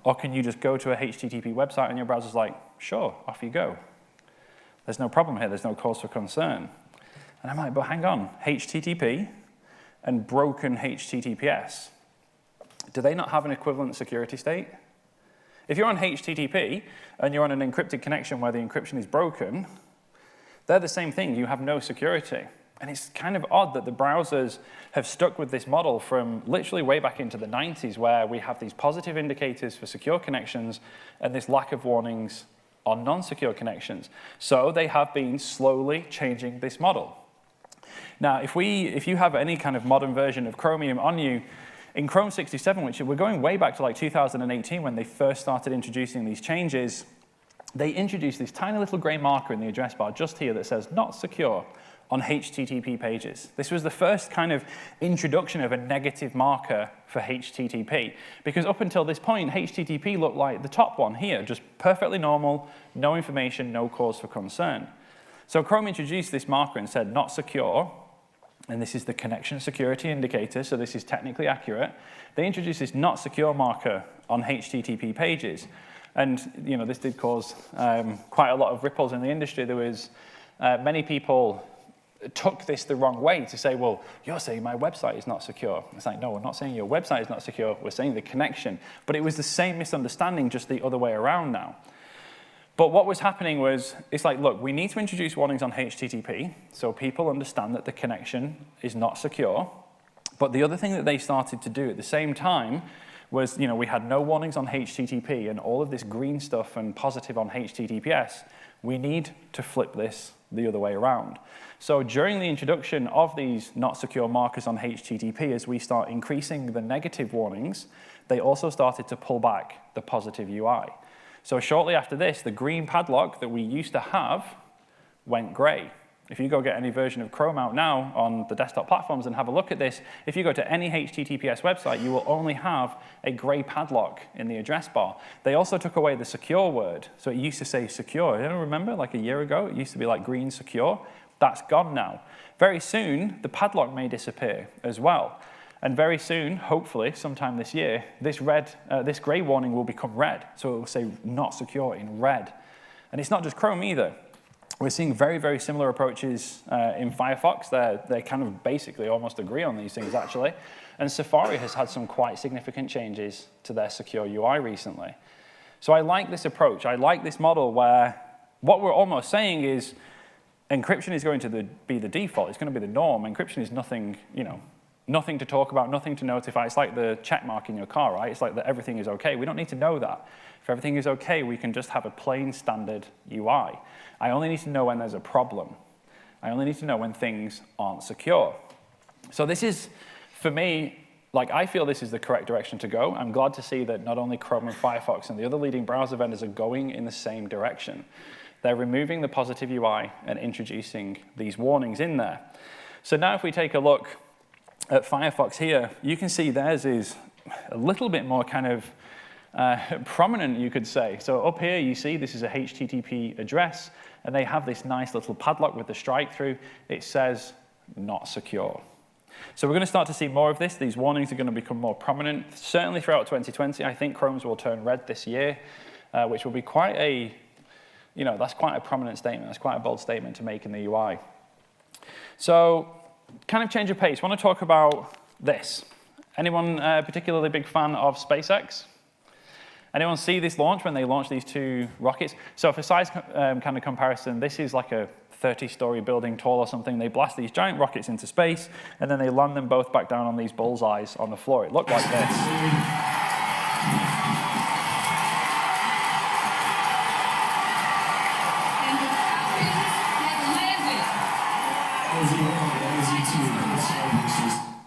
Or can you just go to a HTTP website and your browser's like, sure, off you go. There's no problem here. There's no cause for concern. And I'm like, but hang on, HTTP and broken HTTPS, do they not have an equivalent security state? If you're on HTTP and you're on an encrypted connection where the encryption is broken, they're the same thing. You have no security. And it's kind of odd that the browsers have stuck with this model from literally way back into the 90s, where we have these positive indicators for secure connections and this lack of warnings on non-secure connections. So they have been slowly changing this model. Now, if you have any kind of modern version of Chromium on you, in Chrome 67, which we're going way back to like 2018 when they first started introducing these changes, they introduced this tiny little gray marker in the address bar just here that says not secure on HTTP pages. This was the first kind of introduction of a negative marker for HTTP, because up until this point, HTTP looked like the top one here, just perfectly normal, no information, no cause for concern. So Chrome introduced this marker and said not secure, and this is the connection security indicator, so this is technically accurate. They introduced this not secure marker on HTTP pages. And this did cause quite a lot of ripples in the industry. There was many people took this the wrong way to say, well, you're saying my website is not secure. It's like, no, we're not saying your website is not secure. We're saying the connection. But it was the same misunderstanding, just the other way around now. But what was happening was, it's like, look, we need to introduce warnings on HTTP so people understand that the connection is not secure. But the other thing that they started to do at the same time was, we had no warnings on HTTP and all of this green stuff and positive on HTTPS. We need to flip this the other way around. So during the introduction of these not secure markers on HTTP, as we start increasing the negative warnings, they also started to pull back the positive UI. So shortly after this, the green padlock that we used to have went gray. If you go get any version of Chrome out now on the desktop platforms and have a look at this, if you go to any HTTPS website, you will only have a gray padlock in the address bar. They also took away the secure word. So it used to say secure. Anyone remember, like a year ago, it used to be like green secure. That's gone now. Very soon, the padlock may disappear as well. And very soon, hopefully, sometime this year, this gray warning will become red. So it will say not secure in red. And it's not just Chrome either. We're seeing very, very similar approaches in Firefox. They kind of basically almost agree on these things, actually. And Safari has had some quite significant changes to their secure UI recently. So I like this approach. I like this model where what we're almost saying is encryption is going to be the default. It's going to be the norm. Encryption is nothing, nothing to talk about, nothing to notify. It's like the check mark in your car, right? It's like that everything is OK. We don't need to know that. If everything is OK, we can just have a plain standard UI. I only need to know when there's a problem. I only need to know when things aren't secure. So this is, for me, I feel this is the correct direction to go. I'm glad to see that not only Chrome and Firefox and the other leading browser vendors are going in the same direction. They're removing the positive UI and introducing these warnings in there. So now if we take a look at Firefox here, you can see theirs is a little bit more kind of prominent, you could say. So up here, you see this is a HTTP address, and they have this nice little padlock with the strike through. It says not secure. So we're going to start to see more of this. These warnings are going to become more prominent. Certainly throughout 2020, I think Chrome's will turn red this year, which will be quite a, that's quite a prominent statement. That's quite a bold statement to make in the UI. So kind of change of pace. I want to talk about this. Anyone particularly big fan of SpaceX? Anyone see this launch when they launched these two rockets? So for size kind of comparison, this is like a 30-story building tall or something. They blast these giant rockets into space, and then they land them both back down on these bullseyes on the floor. It looked like this.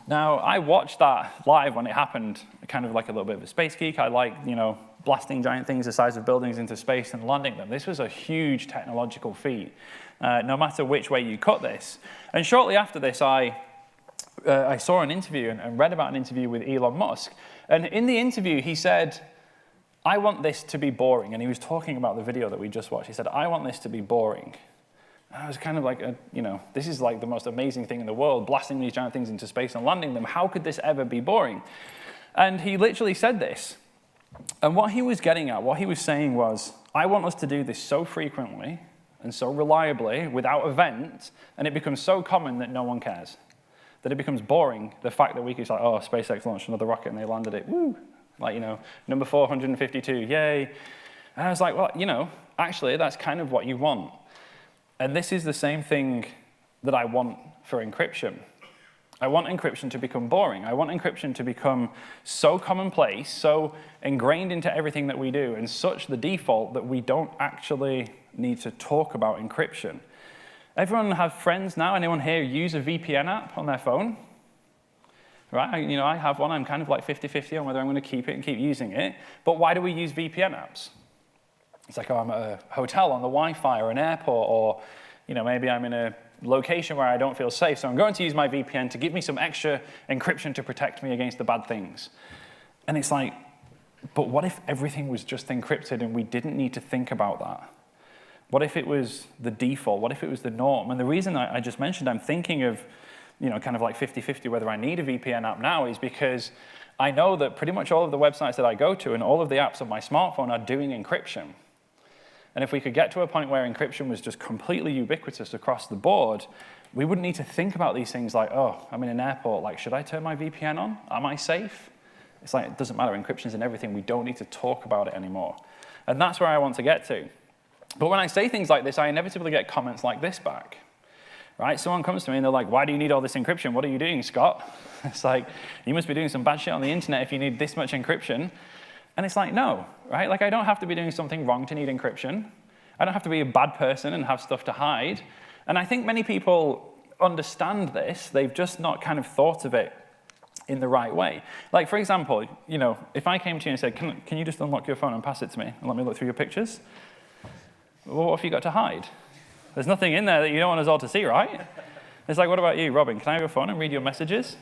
Now, I watched that live when it happened, kind of like a little bit of a space geek. I like, blasting giant things the size of buildings into space and landing them. This was a huge technological feat, no matter which way you cut this. And shortly after this, I saw an interview and read about an interview with Elon Musk. And in the interview, he said, I want this to be boring. And he was talking about the video that we just watched. He said, I want this to be boring. And I was kind of like, this is like the most amazing thing in the world, blasting these giant things into space and landing them. How could this ever be boring? And he literally said this. And what he was getting at, what he was saying was, I want us to do this so frequently and so reliably without event, and it becomes so common that no one cares. That it becomes boring, the fact that we could say, oh, SpaceX launched another rocket and they landed it, woo. Like, number 452, yay. And I was like, well, actually, that's kind of what you want. And this is the same thing that I want for encryption. I want encryption to become boring. I want encryption to become so commonplace, so ingrained into everything that we do, and such the default that we don't actually need to talk about encryption. Everyone have friends now? Anyone here use a VPN app on their phone? Right? I have one. I'm kind of like 50-50 on whether I'm going to keep it and keep using it. But why do we use VPN apps? It's like, I'm at a hotel on the Wi-Fi or an airport, or maybe I'm in a location where I don't feel safe, so I'm going to use my VPN to give me some extra encryption to protect me against the bad things. And it's like, but what if everything was just encrypted and we didn't need to think about that? What if it was the default? What if it was the norm? And the reason I just mentioned I'm thinking of, kind of like 50-50 whether I need a VPN app now is because I know that pretty much all of the websites that I go to and all of the apps on my smartphone are doing encryption. And if we could get to a point where encryption was just completely ubiquitous across the board, we wouldn't need to think about these things like, oh, I'm in an airport, like, should I turn my VPN on? Am I safe? It's like, it doesn't matter, encryption's in everything. We don't need to talk about it anymore. And that's where I want to get to. But when I say things like this, I inevitably get comments like this back. Right? Someone comes to me and they're like, why do you need all this encryption? What are you doing, Scott? It's like, you must be doing some bad shit on the internet if you need this much encryption. And it's like, no, right? Like, I don't have to be doing something wrong to need encryption. I don't have to be a bad person and have stuff to hide. And I think many people understand this. They've just not kind of thought of it in the right way. Like, for example, if I came to you and said, can you just unlock your phone and pass it to me and let me look through your pictures? Well, what have you got to hide? There's nothing in there that you don't want us all to see, right? It's like, what about you, Robin? Can I have your phone and read your messages?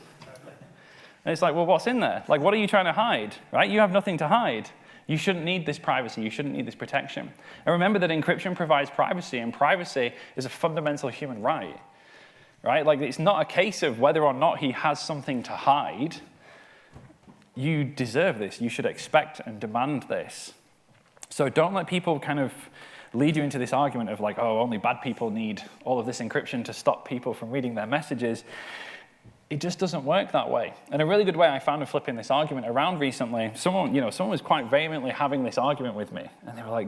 And it's like, well, what's in there? Like, what are you trying to hide, right? You have nothing to hide. You shouldn't need this privacy. You shouldn't need this protection. And remember that encryption provides privacy, and privacy is a fundamental human right, right? Like, it's not a case of whether or not he has something to hide. You deserve this. You should expect and demand this. So don't let people kind of lead you into this argument of like, oh, only bad people need all of this encryption to stop people from reading their messages. It just doesn't work that way. And a really good way I found of flipping this argument around recently, someone was quite vehemently having this argument with me. And they were like,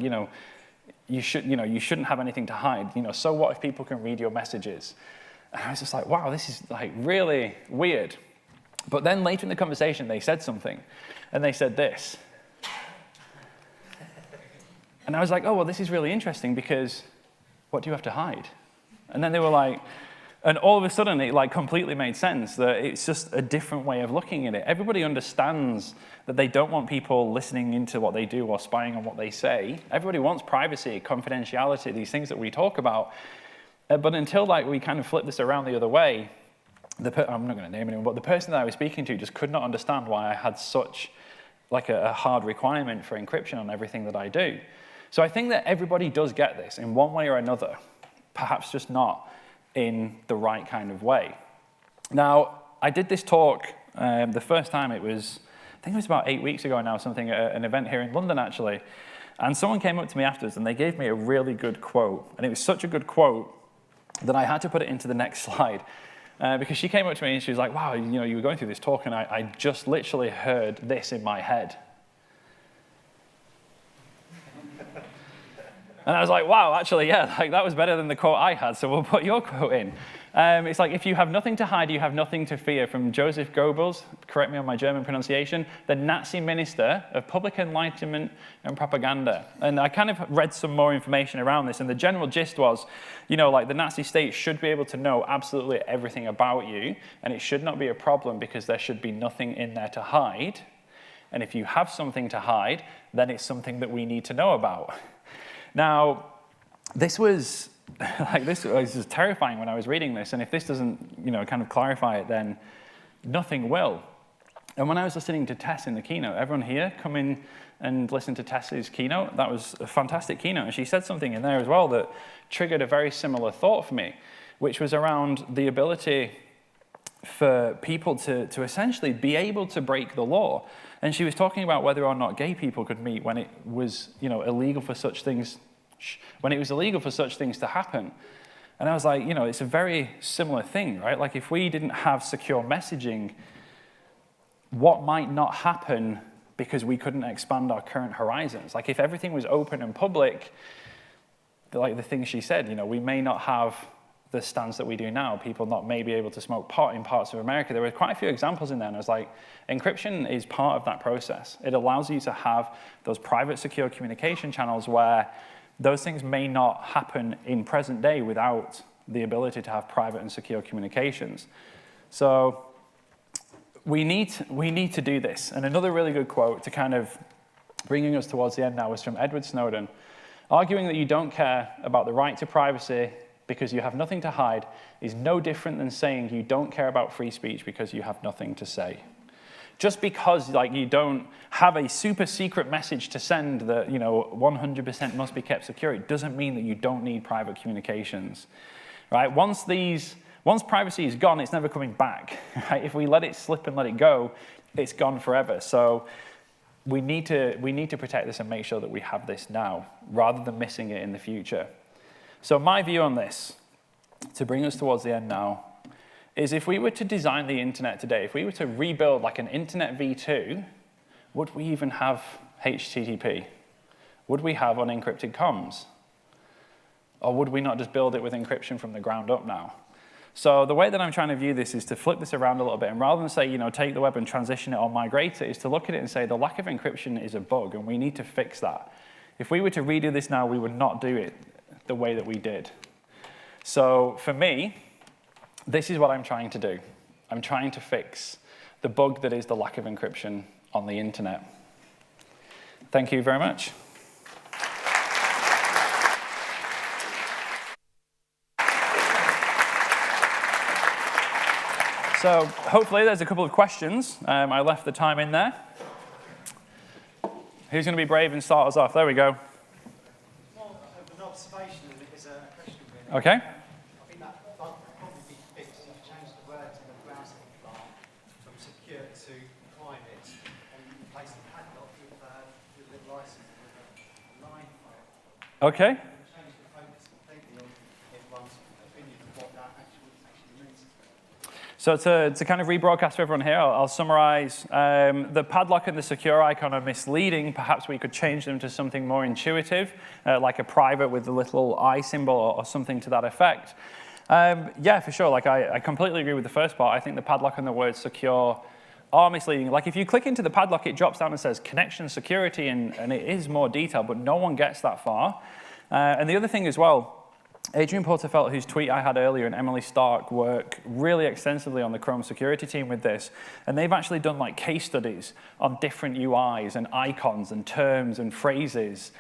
you shouldn't have anything to hide. So what if people can read your messages? And I was just like, wow, this is like really weird. But then later in the conversation, they said something. And they said this. And I was like, oh, well, this is really interesting because what do you have to hide? And then they were like, and all of a sudden it like completely made sense that it's just a different way of looking at it. Everybody understands that they don't want people listening into what they do or spying on what they say. Everybody wants privacy, confidentiality, these things that we talk about. But until like we kind of flip this around the other way, I'm not going to name anyone, but the person that I was speaking to just could not understand why I had such like a hard requirement for encryption on everything that I do. So I think that everybody does get this in one way or another, perhaps just not in the right kind of way. Now, I did this talk the first time I think it was about 8 weeks ago now, something at an event here in London, actually. And someone came up to me afterwards and they gave me a really good quote. And it was such a good quote that I had to put it into the next slide. Because she came up to me and she was like, wow, you were going through this talk and I just literally heard this in my head. And I was like, wow, actually, yeah, like that was better than the quote I had, so we'll put your quote in. It's like, if you have nothing to hide, you have nothing to fear, from Joseph Goebbels, correct me on my German pronunciation, the Nazi minister of public enlightenment and propaganda. And I kind of read some more information around this, and the general gist was, like the Nazi state should be able to know absolutely everything about you, and it should not be a problem because there should be nothing in there to hide. And if you have something to hide, then it's something that we need to know about. Now, this was just terrifying when I was reading this, and if this doesn't, kind of clarify it, then nothing will. And when I was listening to Tess in the keynote, everyone here come in and listen to Tess's keynote. That was a fantastic keynote, and she said something in there as well that triggered a very similar thought for me, which was around the ability for people to essentially be able to break the law. And she was talking about whether or not gay people could meet when it was, illegal for such things. When it was illegal for such things to happen. And I was like, it's a very similar thing, right? Like, if we didn't have secure messaging, what might not happen because we couldn't expand our current horizons? Like, if everything was open and public, like the things she said, we may not have the stance that we do now, people not maybe able to smoke pot in parts of America. There were quite a few examples in there, and I was like, encryption is part of that process. It allows you to have those private secure communication channels where those things may not happen in present day without the ability to have private and secure communications. So we need to do this. And another really good quote to kind of bringing us towards the end now was from Edward Snowden. Arguing that you don't care about the right to privacy because you have nothing to hide is no different than saying you don't care about free speech because you have nothing to say. Just because you don't have a super secret message to send that 100% must be kept secure, it doesn't mean that you don't need private communications, right? Once privacy is gone, it's never coming back. Right? If we let it slip and let it go, it's gone forever. So we need to protect this and make sure that we have this now, rather than missing it in the future. So my view on this, to bring us towards the end now, is if we were to design the internet today, if we were to rebuild like an internet v2, would we even have HTTP? Would we have unencrypted comms? Or would we not just build it with encryption from the ground up now? So the way that I'm trying to view this is to flip this around a little bit, and rather than say, take the web and transition it or migrate it, is to look at it and say the lack of encryption is a bug, and we need to fix that. If we were to redo this now, we would not do it the way that we did. So for me, this is what I'm trying to do. I'm trying to fix the bug that is the lack of encryption on the internet. Thank you very much. So hopefully there's a couple of questions. I left the time in there. Who's going to be brave and start us off? There we go. More of an observation than it is a question, really. Okay. I think that bug will probably be fixed if you change the word in the browser bar from secure to private, and you replace the padlock with a little license with a line for it. Okay. And change the focus completely on everyone's opinion of what that actually means. So to kind of rebroadcast for everyone here, I'll summarize. The padlock and the secure icon are misleading. Perhaps we could change them to something more intuitive, like a private with the little eye symbol or something to that effect. Yeah, for sure. Like I completely agree with the first part. I think the padlock and the word secure are misleading. Like if you click into the padlock, it drops down and says connection security, and it is more detailed, but no one gets that far. And the other thing as well, Adrian Porterfelt, whose tweet I had earlier, and Emily Stark work really extensively on the Chrome security team with this, and they've actually done like case studies on different UIs and icons and terms and phrases.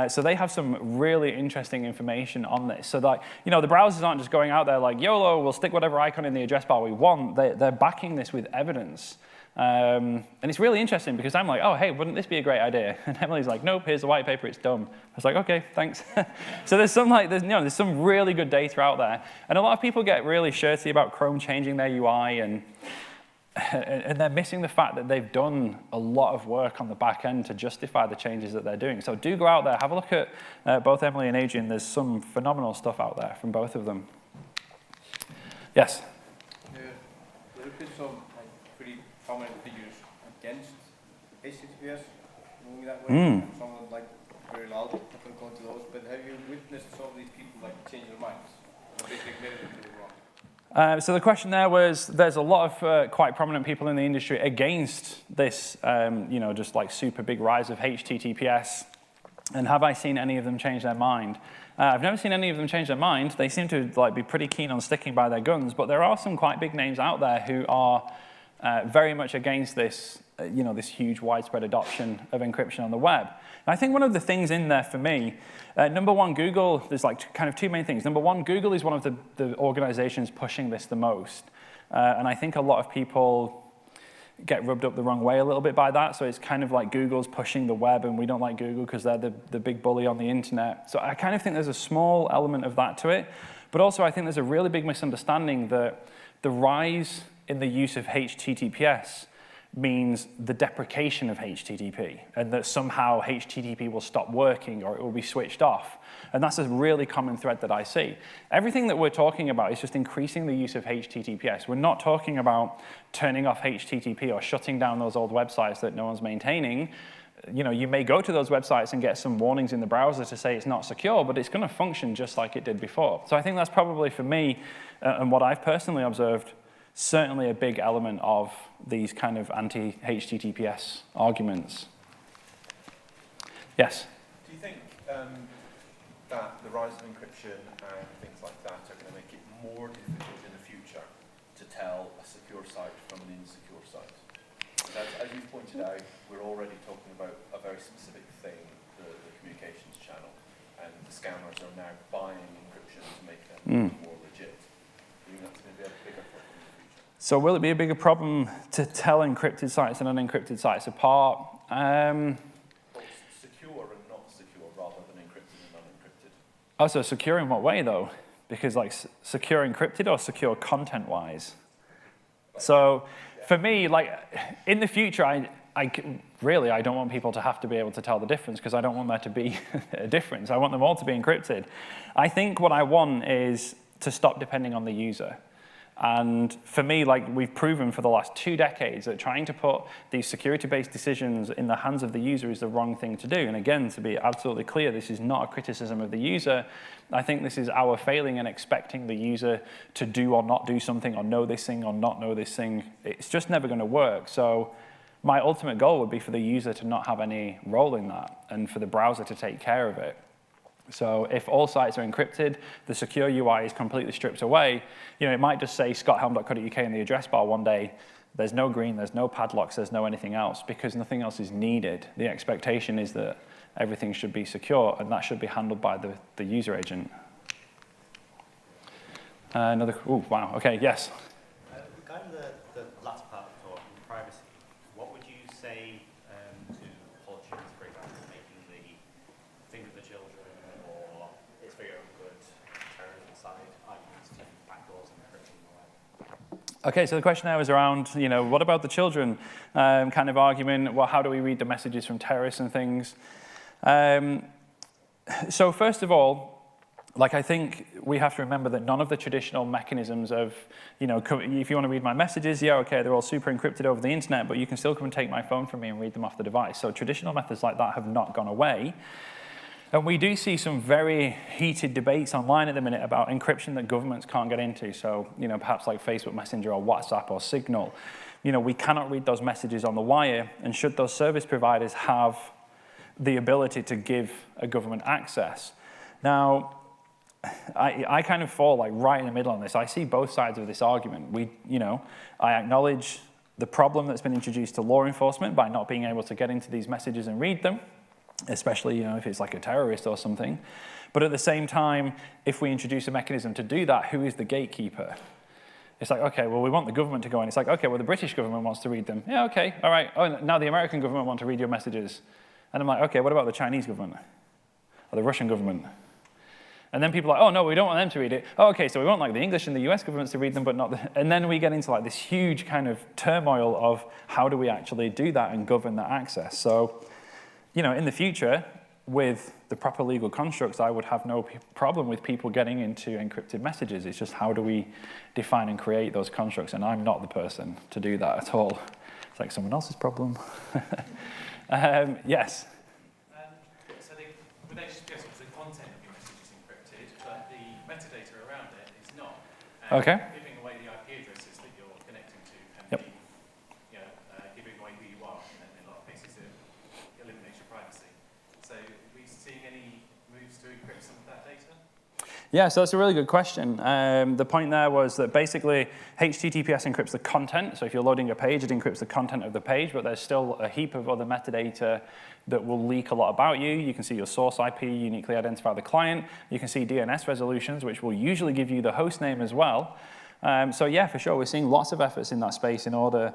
So they have some really interesting information on this. So that, the browsers aren't just going out there like, YOLO, we'll stick whatever icon in the address bar we want. They're backing this with evidence. And it's really interesting because I'm like, oh, hey, wouldn't this be a great idea? And Emily's like, nope, here's the white paper, it's dumb. I was like, okay, thanks. So there's some really good data out there. And a lot of people get really shirty about Chrome changing their UI, and they're missing the fact that they've done a lot of work on the back end to justify the changes that they're doing. So do go out there, have a look at both Emily and Adrian. There's some phenomenal stuff out there from both of them. Yes? There have been some pretty prominent figures against HTTPS moving that way. Someone like very loud, not going to go into those, but have you witnessed some of these people change their minds? Or basically admitted to the wrong? So the question there was, there's a lot of quite prominent people in the industry against this, just like super big rise of HTTPS. And have I seen any of them change their mind? I've never seen any of them change their mind. They seem to be pretty keen on sticking by their guns, but there are some quite big names out there who are very much against this, this huge widespread adoption of encryption on the web. And I think one of the things in there for me, number one, Google, there's kind of two main things. Number one, Google is one of the organizations pushing this the most. And I think a lot of people get rubbed up the wrong way a little bit by that. So it's kind of like Google's pushing the web and we don't like Google because they're the big bully on the internet. So I kind of think there's a small element of that to it. But also I think there's a really big misunderstanding that the rise in the use of HTTPS means the deprecation of HTTP, and that somehow HTTP will stop working or it will be switched off. And that's a really common thread that I see. Everything that we're talking about is just increasing the use of HTTPS. We're not talking about turning off HTTP or shutting down those old websites that no one's maintaining. You may go to those websites and get some warnings in the browser to say it's not secure, but it's going to function just like it did before. So I think that's probably, for me, and what I've personally observed, certainly a big element of these kind of anti-HTTPS arguments. Yes? Do you think that the rise of encryption and things like that are going to make it more difficult in the future to tell a secure site from an insecure site? As you've pointed out, we're already talking about a very specific thing, the communications channel, and the scammers are now buying encryption to make them more legit. Do you think that's going to be a bigger problem? So will it be a bigger problem to tell encrypted sites and unencrypted sites apart? Well, secure and not secure rather than encrypted and unencrypted. Oh, so secure in what way, though? Because secure encrypted or secure content-wise? So for me, in the future, I don't want people to have to be able to tell the difference because I don't want there to be a difference. I want them all to be encrypted. I think what I want is to stop depending on the user. And for me, we've proven for the last 2 decades that trying to put these security-based decisions in the hands of the user is the wrong thing to do. And again, to be absolutely clear, this is not a criticism of the user. I think this is our failing and expecting the user to do or not do something, or know this thing or not know this thing. It's just never going to work. So my ultimate goal would be for the user to not have any role in that and for the browser to take care of it. So if all sites are encrypted, the secure UI is completely stripped away, it might just say scotthelm.co.uk in the address bar one day. There's no green, there's no padlocks, there's no anything else, because nothing else is needed. The expectation is that everything should be secure, and that should be handled by the user agent. Oh, wow, okay, yes? Regarding the last part of the talk, privacy, what would you say to politicians, for example, making the think of the children, or it's for your own good, terrorism side, arguments to backdoors and encryption and all that? Okay, so the question there was around, what about the children kind of argument? Well, how do we read the messages from terrorists and things? So first of all, I think we have to remember that none of the traditional mechanisms of, if you want to read my messages, yeah, okay, they're all super encrypted over the internet, but you can still come and take my phone from me and read them off the device. So traditional methods like that have not gone away. And we do see some very heated debates online at the minute about encryption that governments can't get into. So, perhaps like Facebook Messenger or WhatsApp or Signal. We cannot read those messages on the wire, and should those service providers have the ability to give a government access? Now, I kind of fall right in the middle on this. I see both sides of this argument. I acknowledge the problem that's been introduced to law enforcement by not being able to get into these messages and read them, especially if it's like a terrorist or something. But at the same time, if we introduce a mechanism to do that, who is the gatekeeper? It's like, okay, well, we want the government to go in. It's like, okay, well, the British government wants to read them. Yeah, okay, all right. Oh, now the American government want to read your messages. And I'm like, okay, what about the Chinese government? Or the Russian government? And then people are like, oh, no, we don't want them to read it. Oh, okay, so we want the English and the US governments to read them, but not the... And then we get into this huge kind of turmoil of how do we actually do that and govern that access. So, in the future, with the proper legal constructs, I would have no problem with people getting into encrypted messages. It's just how do we define and create those constructs? And I'm not the person to do that at all. It's like someone else's problem. Yes? So with HTTPS, the content of your message is encrypted, but the metadata around it is not. And Okay. giving away encrypt some of that data? Yeah, so that's a really good question. The point there was that basically HTTPS encrypts the content. So if you're loading a page, it encrypts the content of the page, but there's still a heap of other metadata that will leak a lot about you. You can see your source IP, uniquely identify the client. You can see DNS resolutions, which will usually give you the host name as well. So yeah, for sure, we're seeing lots of efforts in that space in order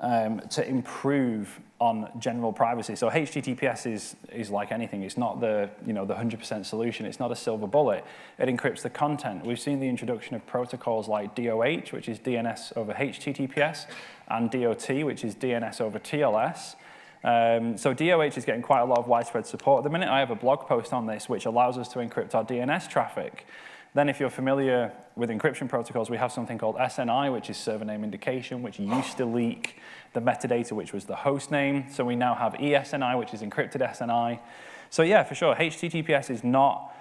to improve on general privacy. So HTTPS is like anything. It's not the 100% solution. It's not a silver bullet. It encrypts the content. We've seen the introduction of protocols like DOH, which is DNS over HTTPS, and DOT, which is DNS over TLS. So DOH is getting quite a lot of widespread support. At the minute, I have a blog post on this, which allows us to encrypt our DNS traffic. Then if you're familiar with encryption protocols, we have something called SNI, which is server name indication, which used to leak the metadata, which was the host name. So we now have ESNI, which is encrypted SNI. So yeah, for sure, HTTPS is not,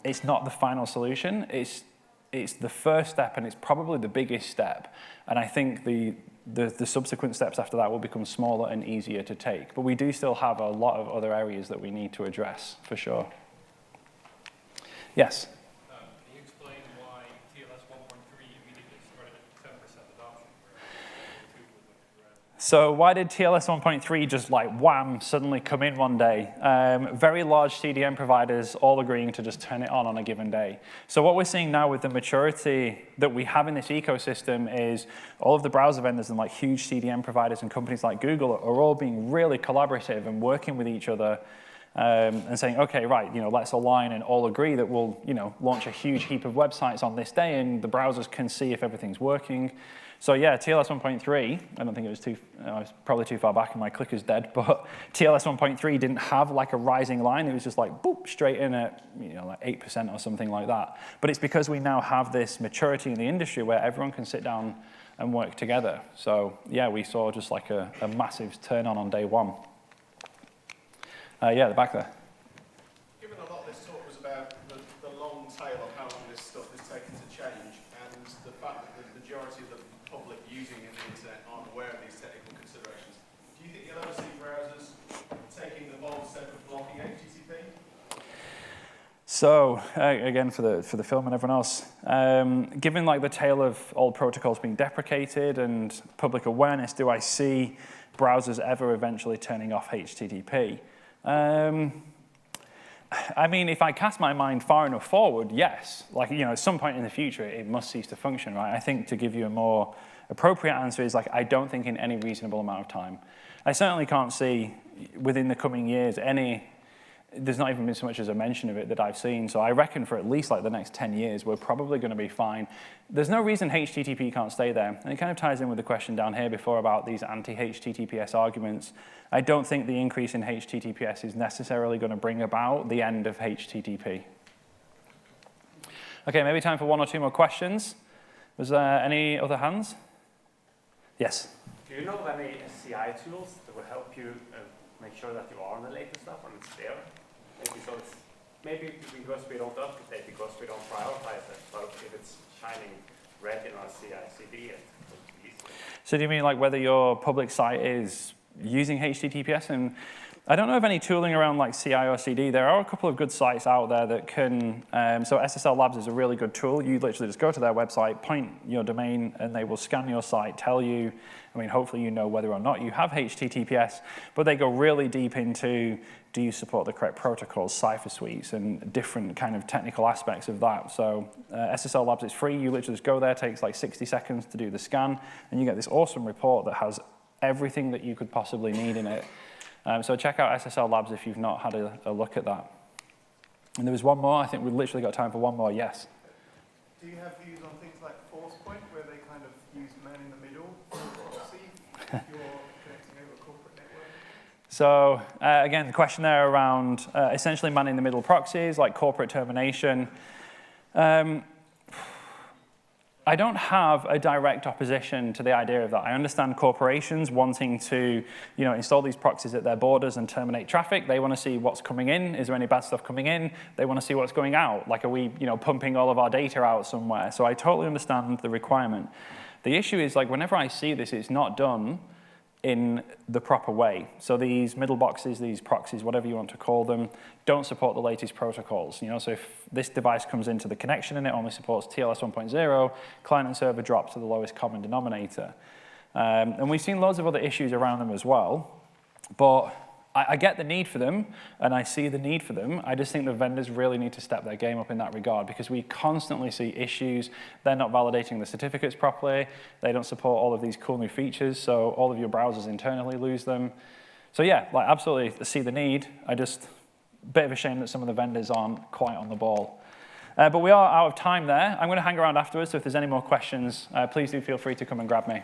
it's not the final solution. It's the first step, and it's probably the biggest step. And I think the subsequent steps after that will become smaller and easier to take. But we do still have a lot of other areas that we need to address, for sure. Yes? Can you explain why TLS 1.3 immediately started at 10% adoption? So why did TLS 1.3 just like wham, suddenly come in one day? Very large CDN providers all agreeing to just turn it on a given day. So what we're seeing now with the maturity that we have in this ecosystem is all of the browser vendors and like huge CDN providers and companies like Google are all being really collaborative and working with each other and saying, okay, right, let's align and all agree that we'll, launch a huge heap of websites on this day and the browsers can see if everything's working. So yeah, TLS 1.3, I don't think it was I was probably too far back and my clicker's dead, but TLS 1.3 didn't have like a rising line. It was just like, boop, straight in at, like 8% or something like that. But it's because we now have this maturity in the industry where everyone can sit down and work together. So yeah, we saw just like a massive turn on day one. Yeah, the back there. Given a lot of this talk was about the long tail of how long this stuff has taken to change, and the fact that the majority of the public using the internet aren't aware of these technical considerations, do you think you'll ever see browsers taking the bold step of blocking HTTP? So again, for the film and everyone else, given like the tail of old protocols being deprecated and public awareness, do I see browsers ever eventually turning off HTTP? I mean, if I cast my mind far enough forward, yes. Like, at some point in the future, it must cease to function, right? I think to give you a more appropriate answer is like, I don't think in any reasonable amount of time. I certainly can't see within the coming years there's not even been so much as a mention of it that I've seen. So I reckon for at least like the next 10 years, we're probably going to be fine. There's no reason HTTP can't stay there. And it kind of ties in with the question down here before about these anti-HTTPS arguments. I don't think the increase in HTTPS is necessarily going to bring about the end of HTTP. Okay, maybe time for one or two more questions. Was there any other hands? Yes? Do you know of any CI tools that will help you make sure that you are on the latest stuff and it's there? Maybe because we don't update, because we don't prioritize it, but if it's shining red in our CI/CD, it will be easier. So do you mean like whether your public site is using HTTPS? And I don't know of any tooling around like CI or CD. There are a couple of good sites out there that can, so SSL Labs is a really good tool. You literally just go to their website, point your domain, and they will scan your site, tell you, hopefully you know whether or not you have HTTPS, but they go really deep into, do you support the correct protocols, cipher suites, and different kind of technical aspects of that. So SSL Labs is free. You literally just go there, takes like 60 seconds to do the scan, and you get this awesome report that has everything that you could possibly need in it. So check out SSL Labs if you've not had a look at that. And there was one more. I think we've literally got time for one more. Yes? Do you have views on things like Forcepoint, where they kind of use man in the middle for proxy if you're connecting over a corporate network? So again, the question there around essentially man-in-the-middle proxies, like corporate termination. I don't have a direct opposition to the idea of that. I understand corporations wanting to, install these proxies at their borders and terminate traffic. They want to see what's coming in. Is there any bad stuff coming in? They want to see what's going out. Like, are we, pumping all of our data out somewhere? So I totally understand the requirement. The issue is, like, whenever I see this, it's not done in the proper way. So these middle boxes, these proxies, whatever you want to call them, don't support the latest protocols. So if this device comes into the connection and it only supports TLS 1.0, client and server drop to the lowest common denominator. And we've seen loads of other issues around them as well, but I get the need for them, and I see the need for them. I just think the vendors really need to step their game up in that regard, because we constantly see issues. They're not validating the certificates properly. They don't support all of these cool new features, so all of your browsers internally lose them. So yeah, absolutely see the need. Bit of a shame that some of the vendors aren't quite on the ball. But we are out of time there. I'm going to hang around afterwards, so if there's any more questions, please do feel free to come and grab me.